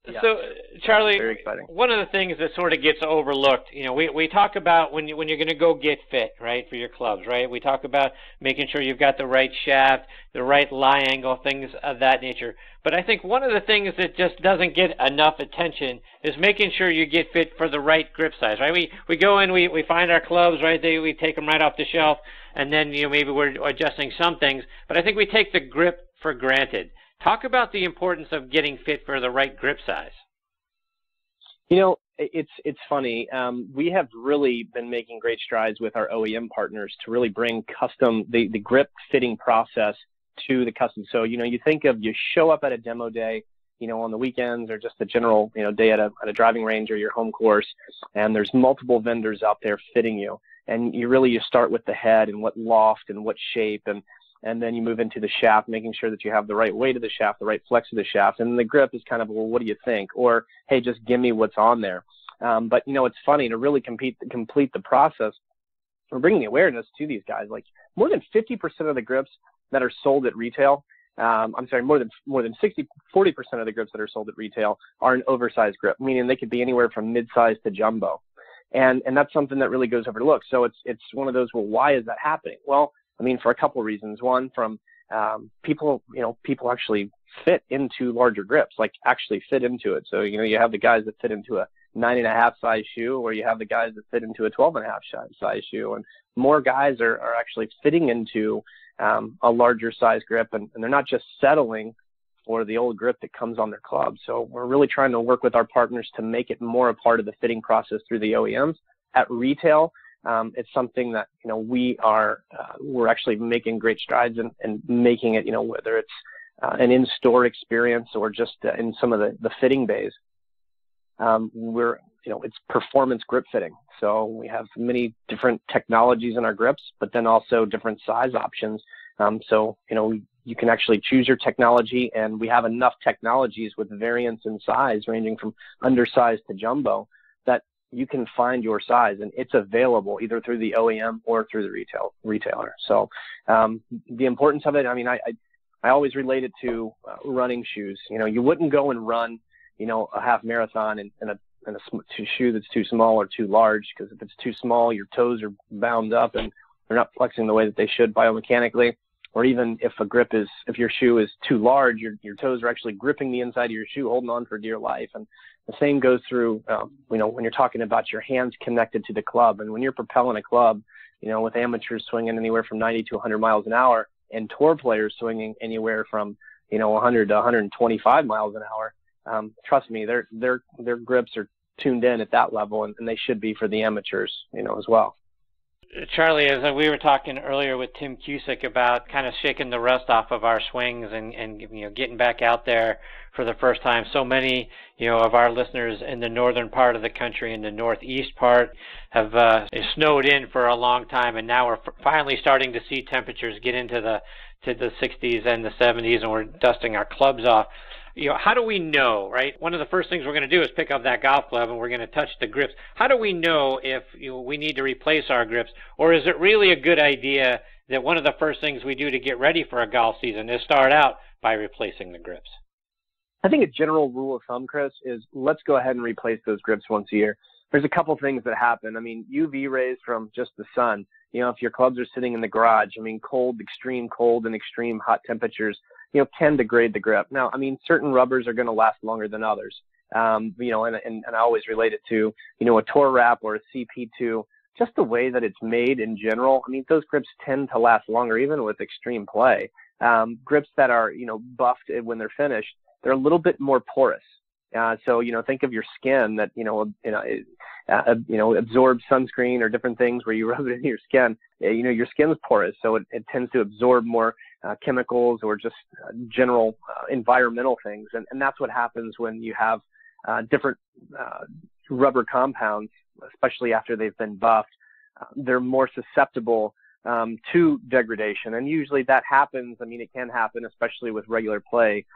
Yeah. So, Charlie, very exciting. One of the things that sort of gets overlooked, we talk about when you're going to go get fit, right, for your clubs, right? We talk about making sure you've got the right shaft, the right lie angle, things of that nature. But I think one of the things that just doesn't get enough attention is making sure you get fit for the right grip size, right? We go in, we find our clubs, right? We take them right off the shelf, and then maybe we're adjusting some things. But I think we take the grip for granted. Talk about the importance of getting fit for the right grip size. It's funny. We have really been making great strides with our OEM partners to really bring the grip fitting process to the custom. So, you think of, you show up at a demo day, on the weekends, or just a general, day at a driving range or your home course, and there's multiple vendors out there fitting you. And you start with the head and what loft and what shape, and then you move into the shaft, making sure that you have the right weight of the shaft, the right flex of the shaft. And the grip is kind of, well, what do you think? Or, hey, just give me what's on there. But, it's funny to really complete the process. We're bringing the awareness to these guys. Like, more than 50% of the grips that are sold at retail, more than 40% of the grips that are sold at retail are an oversized grip, meaning they could be anywhere from mid-size to jumbo. And that's something that really goes overlooked. So it's one of those, well, why is that happening? Well, for a couple of reasons. One, from people actually fit into larger grips, like actually fit into it. So, you have the guys that fit into a 9.5 size shoe, or you have the guys that fit into a 12.5 size shoe. And more guys are actually fitting into a larger size grip, and they're not just settling for the old grip that comes on their club. So we're really trying to work with our partners to make it more a part of the fitting process through the OEMs. At retail, it's something that, we're actually making great strides in making it, whether it's an in-store experience or just in some of the fitting bays. It's performance grip fitting. So we have many different technologies in our grips, but then also different size options So, you can actually choose your technology, and we have enough technologies with variants in size ranging from undersized to jumbo that you can find your size, and it's available either through the OEM or through the retailer. So the importance of it, I always relate it to running shoes. You wouldn't go and run, a half marathon in a shoe that's too small or too large, because if it's too small, your toes are bound up and they're not flexing the way that they should biomechanically. Or even if your shoe is too large, your toes are actually gripping the inside of your shoe, holding on for dear life. And the same goes through, when you're talking about your hands connected to the club. And when you're propelling a club, with amateurs swinging anywhere from 90 to 100 miles an hour and tour players swinging anywhere from, 100 to 125 miles an hour, trust me, their grips are tuned in at that level, and they should be for the amateurs, as well. Charlie, as we were talking earlier with Tim Cusick about kind of shaking the rust off of our swings and getting back out there for the first time. So many of our listeners in the northern part of the country and the northeast part have snowed in for a long time, and now we're finally starting to see temperatures get into the 60s and the 70s, and we're dusting our clubs off. How do we know, right? One of the first things we're going to do is pick up that golf club and we're going to touch the grips. How do we know if we need to replace our grips? Or is it really a good idea that one of the first things we do to get ready for a golf season is start out by replacing the grips? I think a general rule of thumb, Chris, is let's go ahead and replace those grips once a year. There's a couple things that happen. UV rays from just the sun. If your clubs are sitting in the garage, extreme cold and extreme hot temperatures, can degrade the grip. Now, certain rubbers are going to last longer than others. And I always relate it to, a tour wrap or a CP2, just the way that it's made in general. Those grips tend to last longer, even with extreme play. Grips that are, buffed when they're finished, they're a little bit more porous. So, think of your skin that, absorbs sunscreen or different things where you rub it in your skin. Your skin's porous, so it tends to absorb more chemicals or just general environmental things. And that's what happens when you have different rubber compounds, especially after they've been buffed. They're more susceptible to degradation. And usually that happens, it can happen, especially with regular play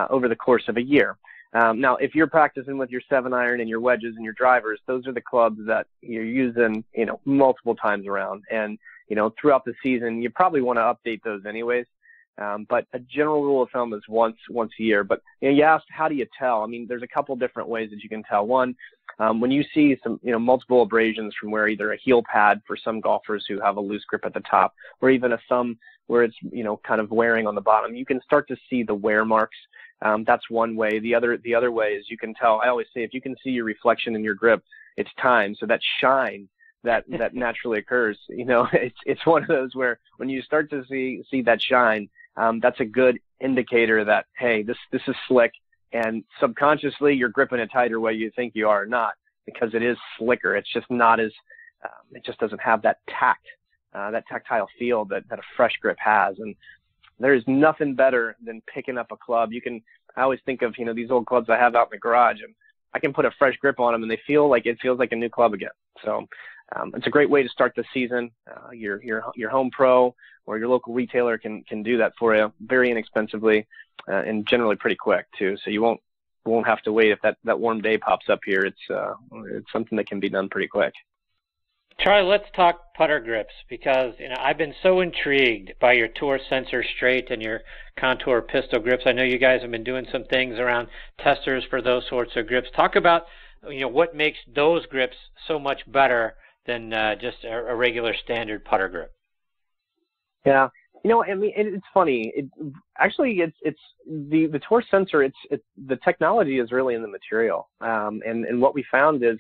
over the course of a year. Now, if you're practicing with your 7-iron and your wedges and your drivers, those are the clubs that you're using, multiple times around. And, throughout the season, you probably want to update those anyways. But a general rule of thumb is once a year. But you asked, how do you tell? there's a couple different ways that you can tell. One, when you see some, multiple abrasions from where either a heel pad for some golfers who have a loose grip at the top, or even a thumb where it's, kind of wearing on the bottom, you can start to see the wear marks. That's one way. The other way is you can tell. I always say, if you can see your reflection in your grip, it's time. So that shine that naturally occurs, it's one of those where when you start to see that shine, that's a good indicator that, hey, this is slick, and subconsciously you're gripping it tighter whether you think you are or not, because it is slicker. It's just not as, it just doesn't have that tact, that tactile feel that a fresh grip has. And there's nothing better than picking up a club. I always think of, these old clubs I have out in the garage, and I can put a fresh grip on them and it feels like a new club again. So it's a great way to start the season. Your home pro or your local retailer can do that for you very inexpensively and generally pretty quick too. So you won't have to wait if that warm day pops up here. It's something that can be done pretty quick. Charlie, let's talk putter grips, because I've been so intrigued by your Tour Sensor Straight and your Contour Pistol grips. I know you guys have been doing some things around testers for those sorts of grips. Talk about what makes those grips so much better than just a regular standard putter grip. Yeah, it's funny. It's the Tour Sensor. The technology is really in the material, and what we found is,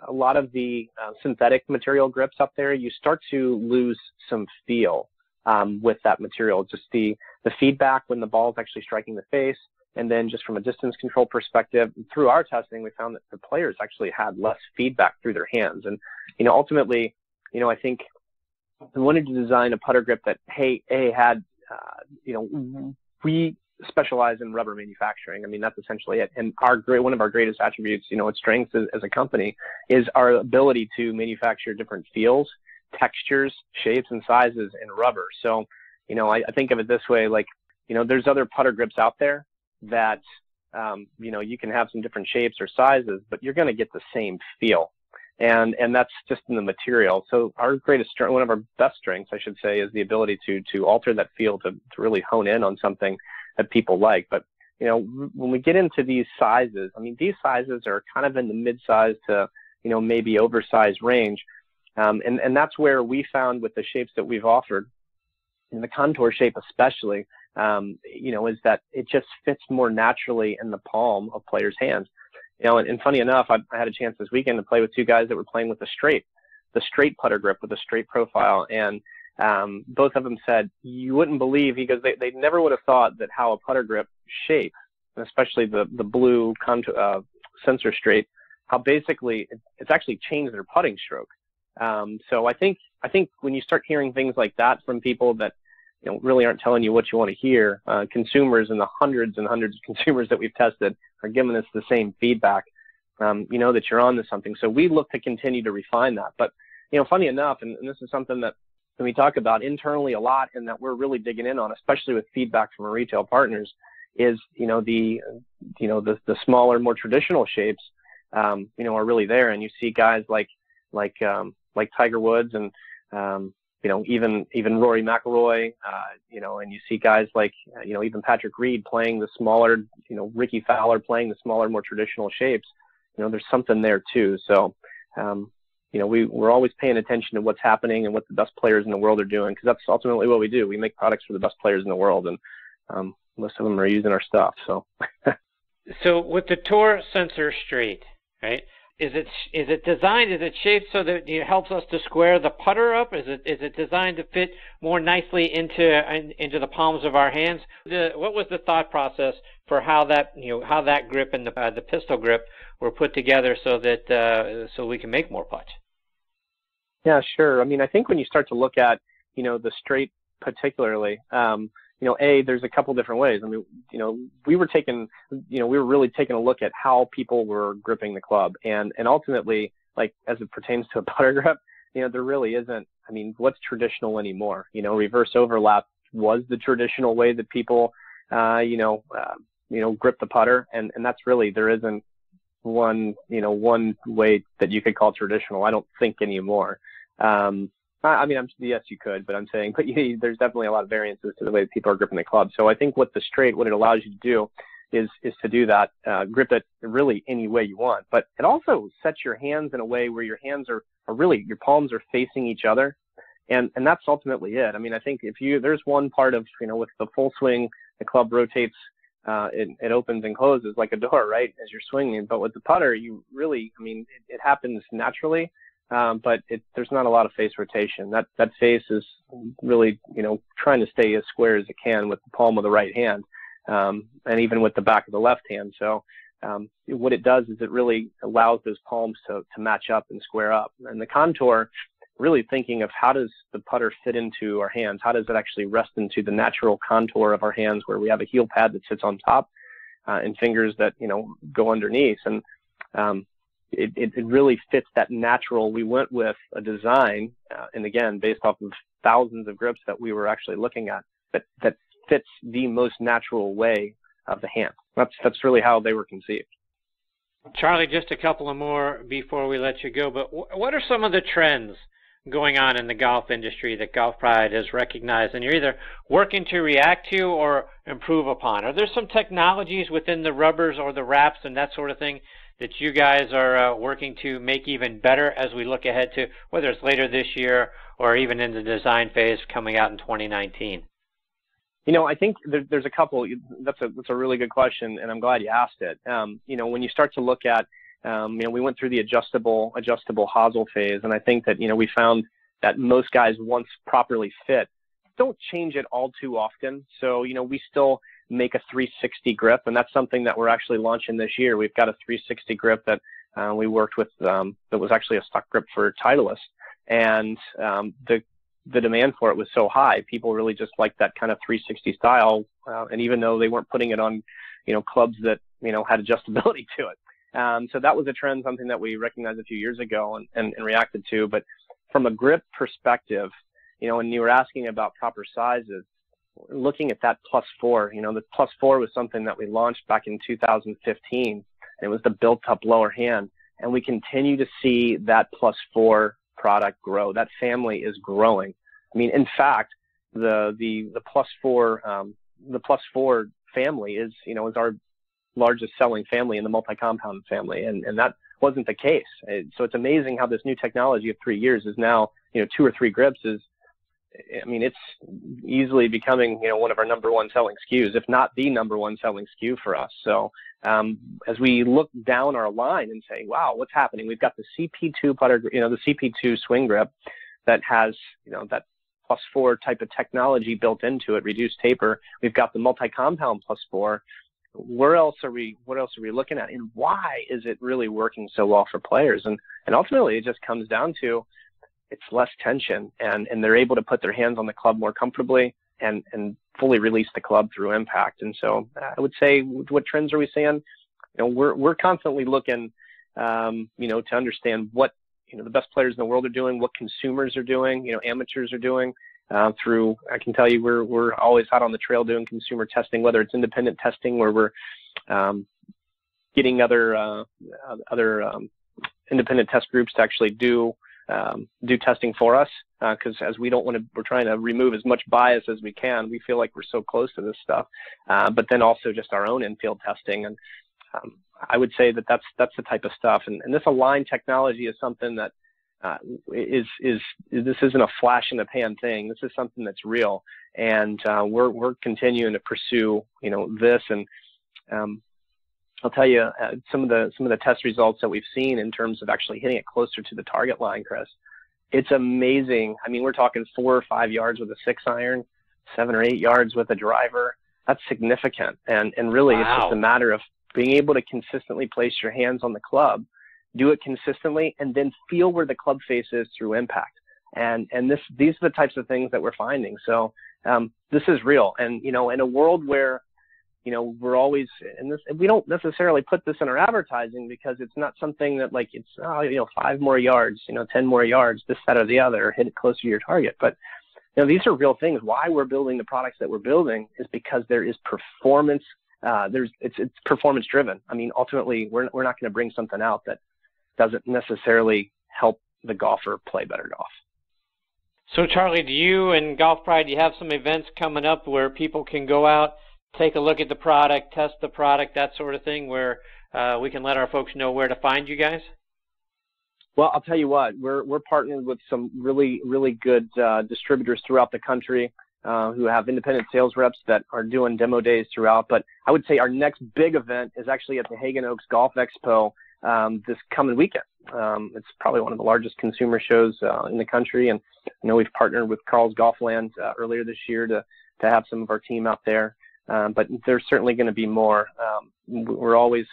a lot of the synthetic material grips up there, you start to lose some feel with that material. Just the feedback when the ball is actually striking the face, and then just from a distance control perspective, through our testing, we found that the players actually had less feedback through their hands. And ultimately, I think we wanted to design a putter grip that had we specialize in rubber manufacturing. That's essentially it. And one of our greatest attributes, its strengths as a company, is our ability to manufacture different feels, textures, shapes, and sizes in rubber. So, I think of it this way, like, there's other putter grips out there that, you can have some different shapes or sizes, but you're going to get the same feel. And that's just in the material. So our greatest strength, one of our best strengths, I should say, is the ability to alter that feel to really hone in on something that people like. But, when we get into these sizes, these sizes are kind of in the mid-size to, maybe oversized range. And that's where we found with the shapes that we've offered, in the contour shape especially, is that it just fits more naturally in the palm of players' hands. And funny enough, I had a chance this weekend to play with two guys that were playing with the straight putter grip with a straight profile. And both of them said, you wouldn't believe, because they never would have thought that how a putter grip shape, and especially the blue sensor straight, how basically it's actually changed their putting stroke. So I think when you start hearing things like that from people that really aren't telling you what you want to hear, consumers and the hundreds and hundreds of consumers that we've tested are giving us the same feedback, that you're on to something. So we look to continue to refine that. But, funny enough, and this is something that we talk about internally a lot and that we're really digging in on, especially with feedback from our retail partners, is, the smaller, more traditional shapes, are really there. And you see guys like Tiger Woods and, even Rory McIlroy, and you see guys like, even Patrick Reed playing the smaller, Ricky Fowler playing the smaller, more traditional shapes. There's something there too. So, we're always paying attention to what's happening and what the best players in the world are doing, because that's ultimately what we do. We make products for the best players in the world, and most of them are using our stuff. So, so with the Tour Sensor Straight, right? Is it designed? Is it shaped so that it helps us to square the putter up? Is it designed to fit more nicely into the palms of our hands? What was the thought process for how that grip and the pistol grip were put together so that so we can make more putts? Yeah, sure. I think when you start to look at the straight particularly, there's a couple different ways. We were really taking a look at how people were gripping the club, and ultimately, like, as it pertains to a putter grip, there really isn't. What's traditional anymore? Reverse overlap was the traditional way that people, grip the putter, and that's really, there isn't one way that you could call traditional, I don't think, anymore. Yes, you could, but I'm saying, there's definitely a lot of variances to the way that people are gripping the club. So I think what the straight, what it allows you to do is to do that, grip it really any way you want. But it also sets your hands in a way where your hands are really, your palms are facing each other. And that's ultimately it. I think there's one part of, with the full swing, the club rotates, it opens and closes like a door, right, as you're swinging. But with the putter, you really, it happens naturally. But there's not a lot of face rotation. That face is really, trying to stay as square as it can with the palm of the right hand, and even with the back of the left hand. So what it does is it really allows those palms to match up and square up. And the contour, really thinking of how does the putter fit into our hands? How does it actually rest into the natural contour of our hands, where we have a heel pad that sits on top, and fingers that, go underneath. And it really fits that natural. We went with a design, and again, based off of thousands of grips that we were actually looking at, that fits the most natural way of the hand. That's really how they were conceived. Charlie, just a couple of more before we let you go, but what are some of the trends going on in the golf industry that Golf Pride has recognized and you're either working to react to or improve upon? Are there some technologies within the rubbers or the wraps and that sort of thing that you guys are working to make even better as we look ahead to, whether it's later this year or even in the design phase coming out in 2019? I think there's a couple. That's a really good question, and I'm glad you asked it. When you start to look at, we went through the adjustable hosel phase, and I think that, we found that most guys, once properly fit, don't change it all too often. So, we still make a 360 grip, and that's something that we're actually launching this year. We've got a 360 grip that we worked with that was actually a stock grip for Titleist, and the demand for it was so high. People really just liked that kind of 360 style, and even though they weren't putting it on, clubs that had adjustability to it. So that was a trend, something that we recognized a few years ago and reacted to. But from a grip perspective, when you were asking about proper sizes, looking at that Plus 4, the Plus 4 was something that we launched back in 2015, and it was the built-up lower hand, and we continue to see that Plus 4 product grow. That family is growing. I mean, in fact, the Plus 4 family is our largest selling family in the multi-compound family, and that wasn't the case. So it's amazing how this new technology of 3 years is now 2 or 3 grips is. I mean, it's easily becoming, one of our number one selling SKUs, if not the number one selling SKU for us. So as we look down our line and say, wow, what's happening? We've got the CP2 putter, the CP2 swing grip that has, that Plus 4 type of technology built into it, reduced taper. We've got the multi-compound Plus 4. What else are we looking at? And why is it really working so well for players? And ultimately, it just comes down to, it's less tension, and they're able to put their hands on the club more comfortably and fully release the club through impact. And so I would say, what trends are we seeing? We're constantly looking, to understand what, the best players in the world are doing, what consumers are doing, amateurs are doing. I can tell you, we're always out on the trail doing consumer testing, whether it's independent testing where we're getting other independent test groups to actually do testing for us, because as we're trying to remove as much bias as we can. We feel like we're so close to this stuff, but then also just our own in-field testing. And I would say that's the type of stuff. And this Align technology is something that this isn't a flash in the pan thing. This is something that's real, and we're continuing to pursue this. And I'll tell you some of the test results that we've seen in terms of actually hitting it closer to the target line, Chris. It's amazing. I mean, we're talking 4 or 5 yards with a 6-iron, 7 or 8 yards with a driver. That's significant. And really, wow. It's just a matter of being able to consistently place your hands on the club, do it consistently, and then feel where the club face is through impact. And these are the types of things that we're finding. So this is real. And, in a world where we're always in this, we don't necessarily put this in our advertising because it's not something that it's 5 more yards, 10 more yards, this, that, or the other, hit it closer to your target. But these are real things. Why we're building the products that we're building is because there is performance. It's performance driven. I mean, ultimately, we're not going to bring something out that doesn't necessarily help the golfer play better golf. So, Charlie, do you and Golf Pride, do you have some events coming up where people can go out, take a look at the product, test the product, that sort of thing, where we can let our folks know where to find you guys? Well, I'll tell you what, we're partnered with some really, really good distributors throughout the country who have independent sales reps that are doing demo days throughout. But I would say our next big event is actually at the Hagen Oaks Golf Expo this coming weekend. It's probably one of the largest consumer shows in the country. And, we've partnered with Carl's Golfland earlier this year to have some of our team out there. But there's certainly going to be more. We're always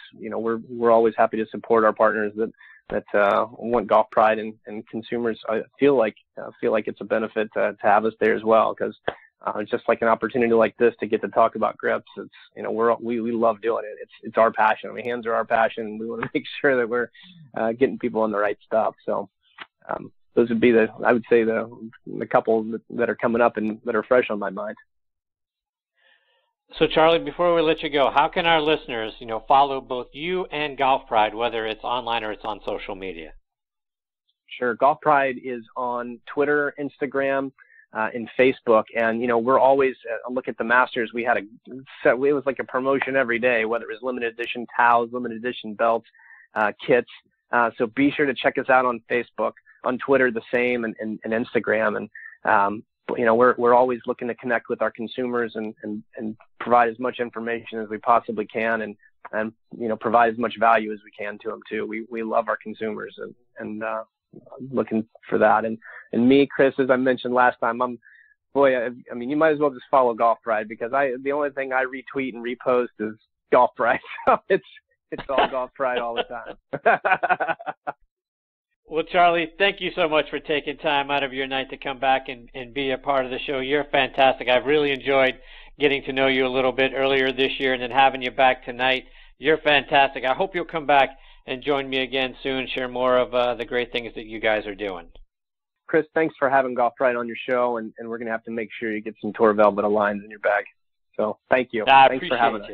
happy to support our partners that want Golf Pride, and consumers feel like it's a benefit to have us there as well, because it's just like an opportunity like this to get to talk about grips. It's we love doing it. It's our passion. I mean, hands are our passion. We want to make sure that we're getting people on the right stuff. So those would be the couple that are coming up and that are fresh on my mind. So, Charlie, before we let you go, how can our listeners, follow both you and Golf Pride, whether it's online or it's on social media? Sure. Golf Pride is on Twitter, Instagram, and Facebook. And, we're always, look at the Masters. We had it was like a promotion every day, whether it was limited edition towels, limited edition belts, kits. So be sure to check us out on Facebook, on Twitter, the same, and Instagram. And, we're always looking to connect with our consumers and provide as much information as we possibly can, and provide as much value as we can to them too. We love our consumers and looking for that. And me, Chris, as I mentioned last time, you might as well just follow Golf Pride, because the only thing I retweet and repost is Golf Pride. So it's all Golf Pride all the time. Well, Charlie, thank you so much for taking time out of your night to come back and be a part of the show. You're fantastic. I've really enjoyed getting to know you a little bit earlier this year and then having you back tonight. You're fantastic. I hope you'll come back and join me again soon, share more of the great things that you guys are doing. Chris, thanks for having Golf Pride on your show, and we're going to have to make sure you get some Tour Velvet Aligns in your bag. So thank you. Thanks for having us.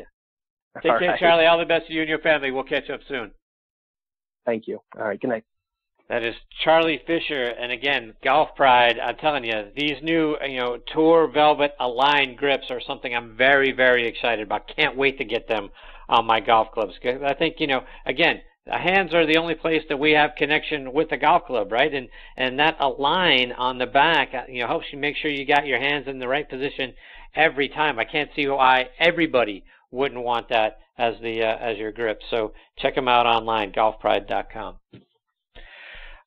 Take care, Charlie. All the best to you and your family. We'll catch up soon. Thank you. All right. Good night. That is Charlie Fisher, and again, Golf Pride. I'm telling you, these new, Tour Velvet Align grips are something I'm very, very excited about. Can't wait to get them on my golf clubs. I think, again, the hands are the only place that we have connection with the golf club, right? And that Align on the back, helps you make sure you got your hands in the right position every time. I can't see why everybody wouldn't want that as your grip. So check them out online, golfpride.com.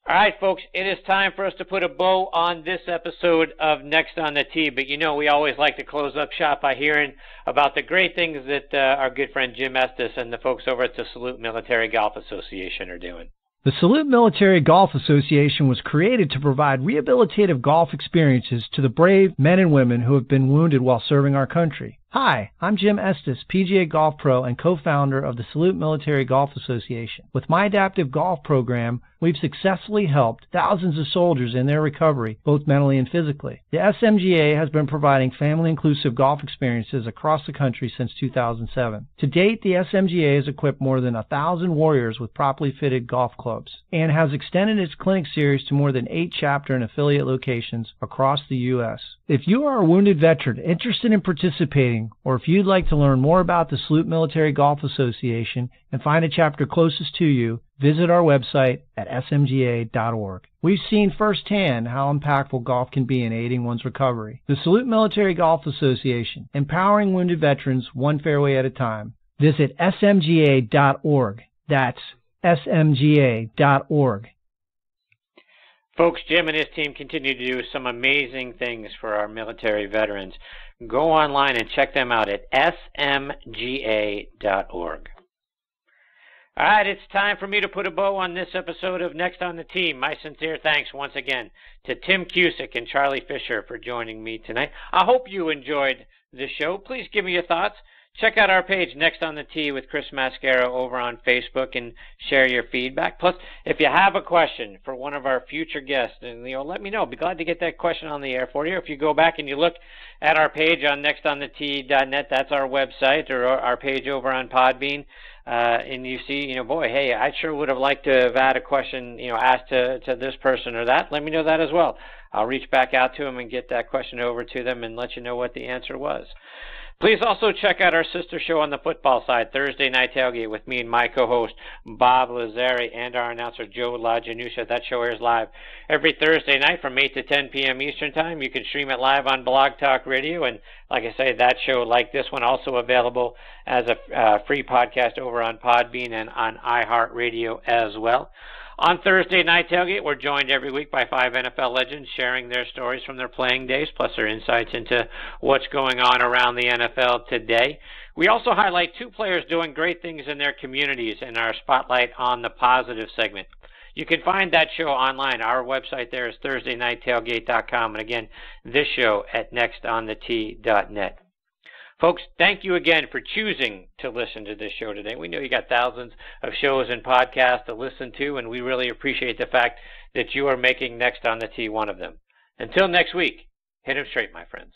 All right, folks, it is time for us to put a bow on this episode of Next on the Tee. But we always like to close up shop by hearing about the great things that our good friend Jim Estes and the folks over at the Salute Military Golf Association are doing. The Salute Military Golf Association was created to provide rehabilitative golf experiences to the brave men and women who have been wounded while serving our country. Hi, I'm Jim Estes, PGA Golf Pro and co-founder of the Salute Military Golf Association. With my adaptive golf program, we've successfully helped thousands of soldiers in their recovery, both mentally and physically. The SMGA has been providing family-inclusive golf experiences across the country since 2007. To date, the SMGA has equipped more than 1,000 warriors with properly fitted golf clubs and has extended its clinic series to more than 8 chapter and affiliate locations across the U.S. If you are a wounded veteran interested in participating, or if you'd like to learn more about the Salute Military Golf Association and find a chapter closest to you, visit our website at smga.org. We've seen firsthand how impactful golf can be in aiding one's recovery. The Salute Military Golf Association, empowering wounded veterans one fairway at a time. Visit smga.org. That's smga.org. Folks, Jim and his team continue to do some amazing things for our military veterans. Go online and check them out at smga.org. All right, it's time for me to put a bow on this episode of Next on the Tee. My sincere thanks once again to Tim Cusick and Charlie Fisher for joining me tonight. I hope you enjoyed the show. Please give me your thoughts. Check out our page, Next on the Tee with Chris Mascaro, over on Facebook, and share your feedback. Plus, if you have a question for one of our future guests, then let me know. I'd be glad to get that question on the air for you. If you go back and you look at our page on nextonthetee.net, that's our website, or our page over on Podbean, and you see, boy, hey, I sure would have liked to have had a question, asked to this person or that. Let me know that as well. I'll reach back out to them and get that question over to them and let you know what the answer was. Please also check out our sister show on the football side, Thursday Night Tailgate, with me and my co-host, Bob Lazari, and our announcer, Joe LaJanusha. That show airs live every Thursday night from 8 to 10 p.m. Eastern Time. You can stream it live on Blog Talk Radio. And like I say, that show, like this one, also available as a free podcast over on Podbean and on iHeartRadio as well. On Thursday Night Tailgate, we're joined every week by 5 NFL legends sharing their stories from their playing days, plus their insights into what's going on around the NFL today. We also highlight 2 players doing great things in their communities in our Spotlight on the Positive segment. You can find that show online. Our website there is thursdaynighttailgate.com, and again, this show at nextonthetee.net. Folks, thank you again for choosing to listen to this show today. We know you got thousands of shows and podcasts to listen to, and we really appreciate the fact that you are making Next on the Tee one of them. Until next week, hit 'em straight, my friends.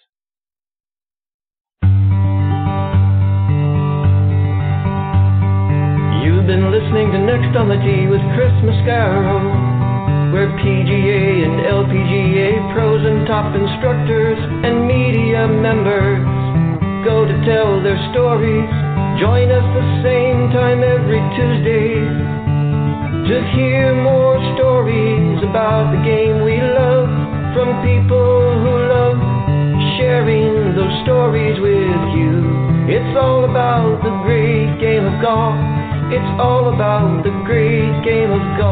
You've been listening to Next on the Tee with Chris Mascaro, where PGA and LPGA pros and top instructors and media members go to tell their stories. Join us the same time every Tuesday to hear more stories about the game we love from people who love sharing those stories with you. It's all about the great game of golf. It's all about the great game of golf.